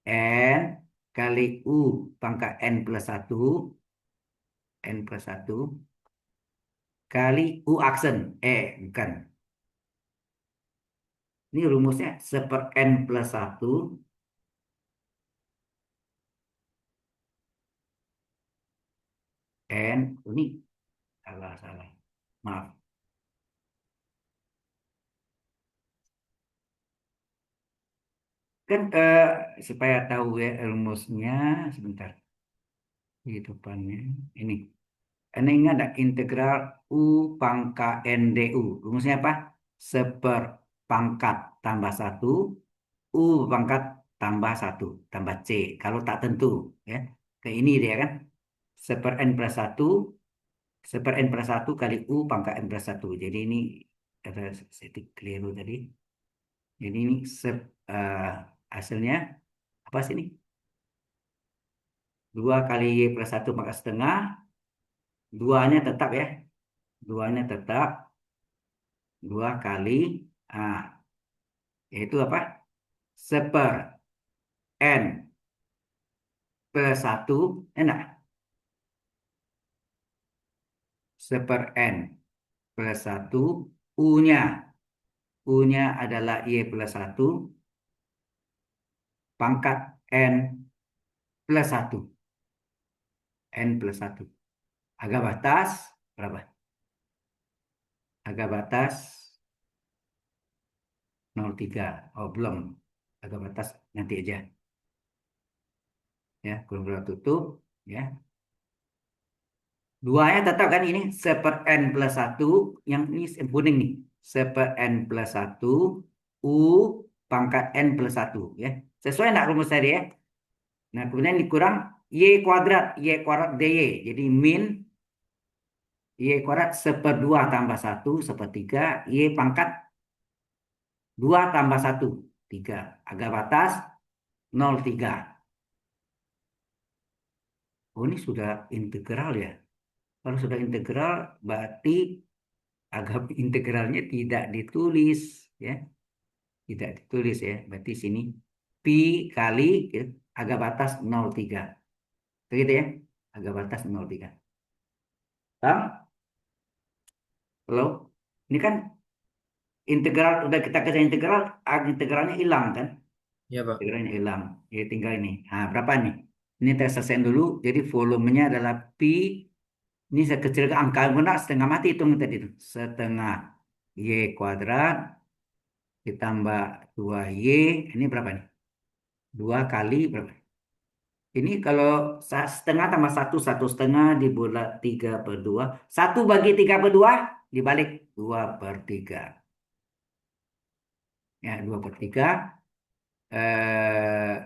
Speaker 1: N kali U pangkat N plus 1, N plus 1, kali U aksen, bukan. Ini rumusnya seper N plus 1, N, ini salah. Maaf. Kan supaya tahu ya rumusnya sebentar di depannya ini. Anda ingat ada integral U pangkat NDU. Rumusnya apa? Seper pangkat tambah satu U pangkat tambah satu tambah C. Kalau tak tentu ya. Ke ini dia kan. Seper N plus 1 seper N plus 1 kali U pangkat N plus 1. Jadi ini ada sedikit keliru tadi. Jadi ini eh, hasilnya apa sih ini? 2 kali Y plus 1 pangkat setengah. Duanya tetap ya. Duanya tetap. 2 kali. Ah, yaitu apa? Seper N plus 1, enak. Seper N plus 1, U-nya. U-nya adalah Y plus 1, pangkat N plus 1. N plus 1. Agak batas, berapa? Agak batas 0,3. Oh, belum. Agak batas nanti aja. Ya, kurang tutup. Ya. Duanya tetap kan ini seper N plus 1. Yang ini yang kuning nih. Seper N plus 1. U pangkat N plus 1. Ya. Sesuai enggak rumus tadi ya? Nah, kemudian dikurang Y kuadrat. Y kuadrat DY. Jadi min Y kuadrat seperdua tambah 1 sepertiga. Y pangkat 2 tambah 1. 3. Agak batas 0,3. Oh, ini sudah integral ya. Kalau sudah integral, berarti agak integralnya tidak ditulis. Ya. Tidak ditulis ya. Berarti sini pi kali ya, agak batas 0,3. Begitu ya. Agak batas 0,3. Paham? Halo? Ini kan integral, udah kita kerja integral, integralnya hilang kan?
Speaker 3: Iya, Pak.
Speaker 1: Integralnya hilang. Jadi tinggal ini. Nah, berapa nih? Ini kita selesaiin dulu. Jadi volumenya adalah pi. Ini saya kecilkan angka benar setengah mati hitung tadi itu. Setengah Y kuadrat ditambah 2Y. Ini berapa nih? 2 kali berapa? Ini kalau setengah tambah satu, satu setengah dibulat 3/2. 1/3/2 dibalik 2/3. Ya, 2/3.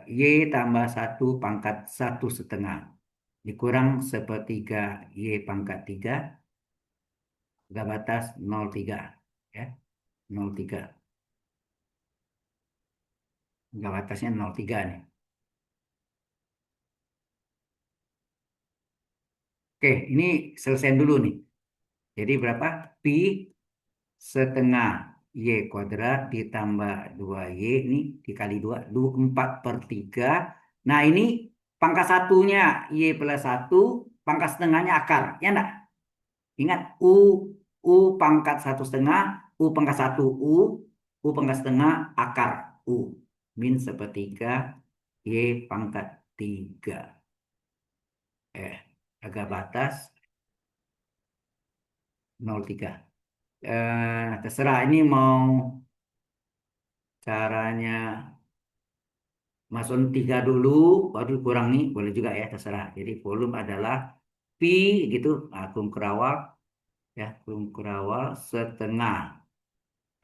Speaker 1: Y tambah 1 pangkat 1/2. Dikurang sepertiga Y pangkat 3. Gak batas 0,3. Ya, 0,3. Gak batasnya 0,3 nih. Oke, ini selesai dulu nih. Jadi berapa? Pi setengah Y kuadrat ditambah 2Y ini dikali 2, 4/3. Nah ini pangkat satunya Y plus 1, pangkat setengahnya akar. Ya enggak? Ingat U pangkat 1/2, U pangkat 1 U pangkat setengah akar U. Min sepertiga Y pangkat 3. Agak batas 0,3. Terserah ini mau caranya masuk 3 dulu, baru kurangi, boleh juga ya, terserah. Jadi volume adalah pi gitu, akum kerawal, ya, akum kerawal setengah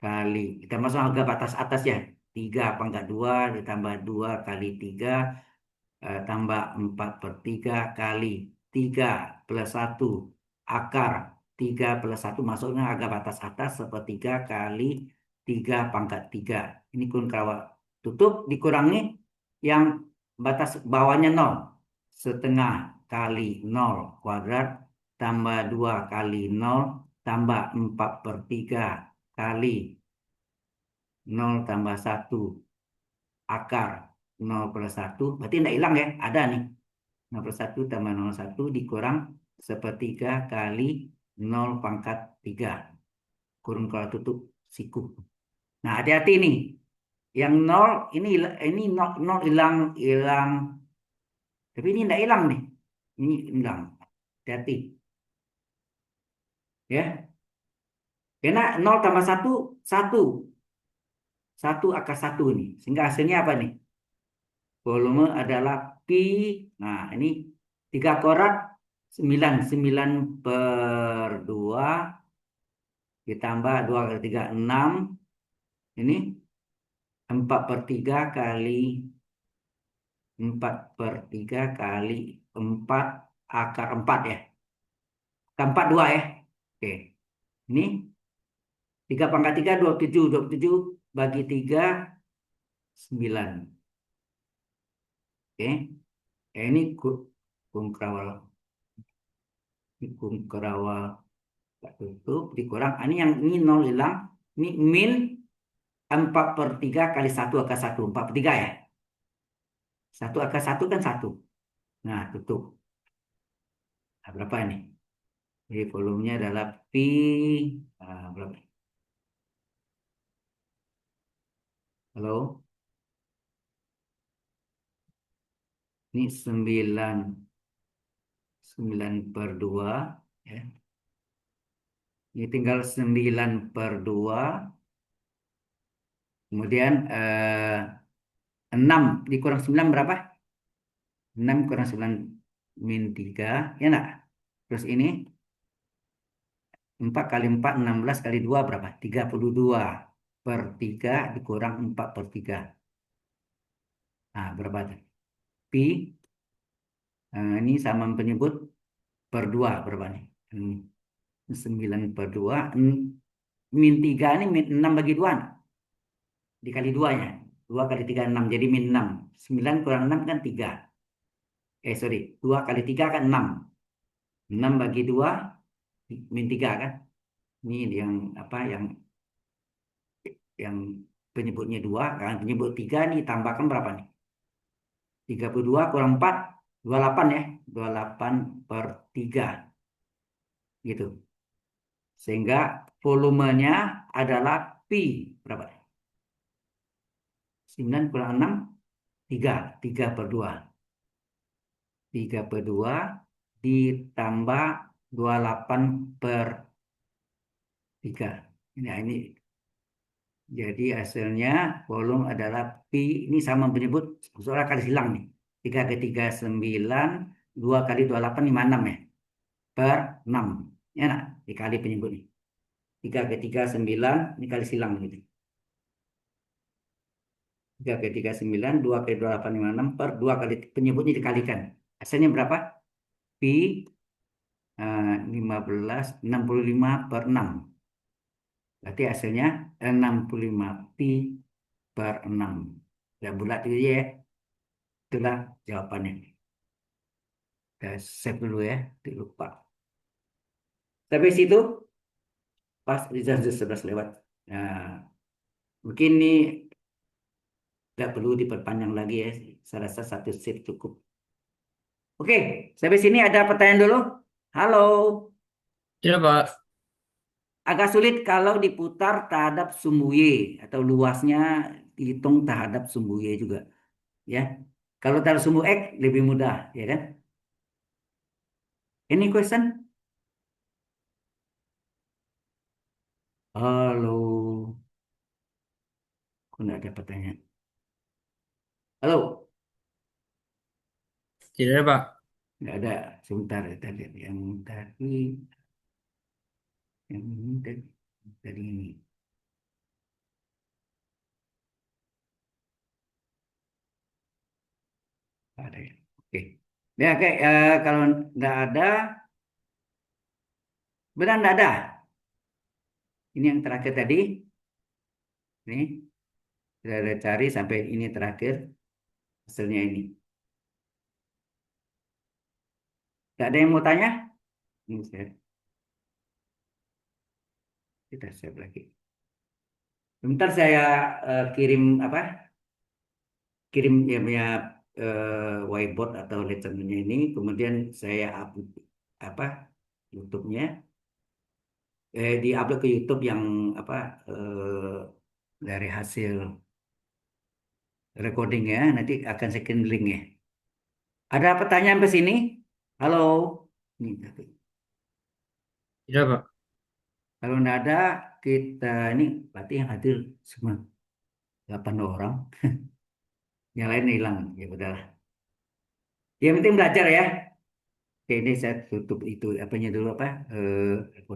Speaker 1: kali, kita masuk harga batas atas ya, 3/2 ditambah 2 kali 3, tambah 4/3 kali 3 plus 1 akar 3 plus 1 masuknya agak batas atas sepertiga kali 3/3. Ini kun kerawat tutup dikurangi yang batas bawahnya 0. Setengah kali 0 kuadrat tambah 2 kali 0 tambah 4/3 kali 0 tambah 1 akar 0 plus 1. Berarti tidak hilang ya. Ada nih. 0 plus 1 tambah 0,1 dikurang sepertiga kali 0 pangkat 3. Kurung kalau tutup siku. Nah, hati-hati nih. Yang 0 ini 0 hilang hilang. Tapi ini tidak hilang nih. Ini hilang. Hati-hati. Ya. Karena 0 tambah 1 1. 1 akar 1 nih. Sehingga hasilnya apa nih? Volume adalah pi. Nah, ini 3 korat 9. 9/2 ditambah 2 kali 3 6. Ini 4/3 kali 4/3 kali 4 akar 4 ya. Akar 4 2 ya. Oke. Ini 3/3 27. 27 bagi 3 9. Oke. Ini kum kerawal. Ini kum kerawal tutup dikurang. Ini yang ini 0 hilang. Ini min 4/3 kali 1 akar 1. 4/3 ya. 1 akar 1 kan 1. Nah, tutup. Nah, berapa ini? Jadi volumenya adalah pi berapa? Halo? Ini 9 per 2 ya. Ini tinggal 9 per 2. Kemudian 6 dikurang 9 berapa? 6 kurang 9 min 3. Ya enggak? Terus ini 4 kali 4 16 kali 2 berapa? 32 per 3 dikurang 4 per 3. Nah, berapa tuh? Pi ini sama penyebut per 2 berapa nih? 9 per 2. Min 3 ini min 6 bagi 2. Dikali 2-nya. 2 kali 3 6. Jadi min 6. 9 kurang 6 kan 3. Sorry. 2 kali 3 kan 6. 6 bagi 2 min 3 kan. Ini yang apa yang penyebutnya 2. Kan penyebut 3 nih tambahkan berapa nih? 32 kurang 4. 28 ya. 28 per 3. Gitu. Sehingga volumenya adalah pi. Berapa? 9 kurang 6. 3. 3 per 2. 3 per 2 ditambah 28 per 3. Ini jadi hasilnya volume adalah pi. Ini sama penyebut soalnya kali silang nih. 3 ke 3 9. 2 kali 28 56 ya. Per 6. Ya nak? Dikali penyebut nih. 3 ke 3 9. Ini kali silang gitu. 3 ke 3 9. 2 kali 28 56 per 2 kali penyebutnya dikalikan. Hasilnya berapa? Pi 65 per 6. Berarti hasilnya 65 pi per 6. Ya bulat itu ya. Itulah jawabannya. Kita save dulu ya. Tidak lupa. Sampai situ pas Rizal 11 lewat. Nah, mungkin ini tidak perlu diperpanjang lagi ya. Saya rasa satu set cukup. Oke, sampai sini ada pertanyaan dulu. Halo.
Speaker 2: Tidak, Pak.
Speaker 1: Agak sulit kalau diputar terhadap sumbu Y atau luasnya dihitung terhadap sumbu Y juga. Ya, kalau terhadap sumbu X lebih mudah, ya kan? Any question? Halo, kok nggak ada pertanyaan? Halo,
Speaker 2: Tidak ada, Pak.
Speaker 1: nggak ada. Sebentar, tadi yang ini tadi ini nggak ada ya. Oke, ya oke. Kalau nggak ada, benar nggak ada. Ini yang terakhir tadi. Ini kita cari sampai ini terakhir hasilnya ini. Nggak ada yang mau tanya? Ini kita save lagi. Sebentar saya kirim apa? Kirim ya whiteboard atau letternya ini, kemudian saya upload apa YouTube-nya, di-upload ke YouTube yang apa dari hasil recordingnya nanti akan saya kirim linknya. Ada pertanyaan ke sini? Halo, ini
Speaker 2: Tidak, Pak.
Speaker 1: kalau nggak ada kita ini berarti yang hadir semua 8 orang, yang lain hilang ya udahlah. Yang penting belajar ya. Oke, ini saya tutup itu apanya dulu apa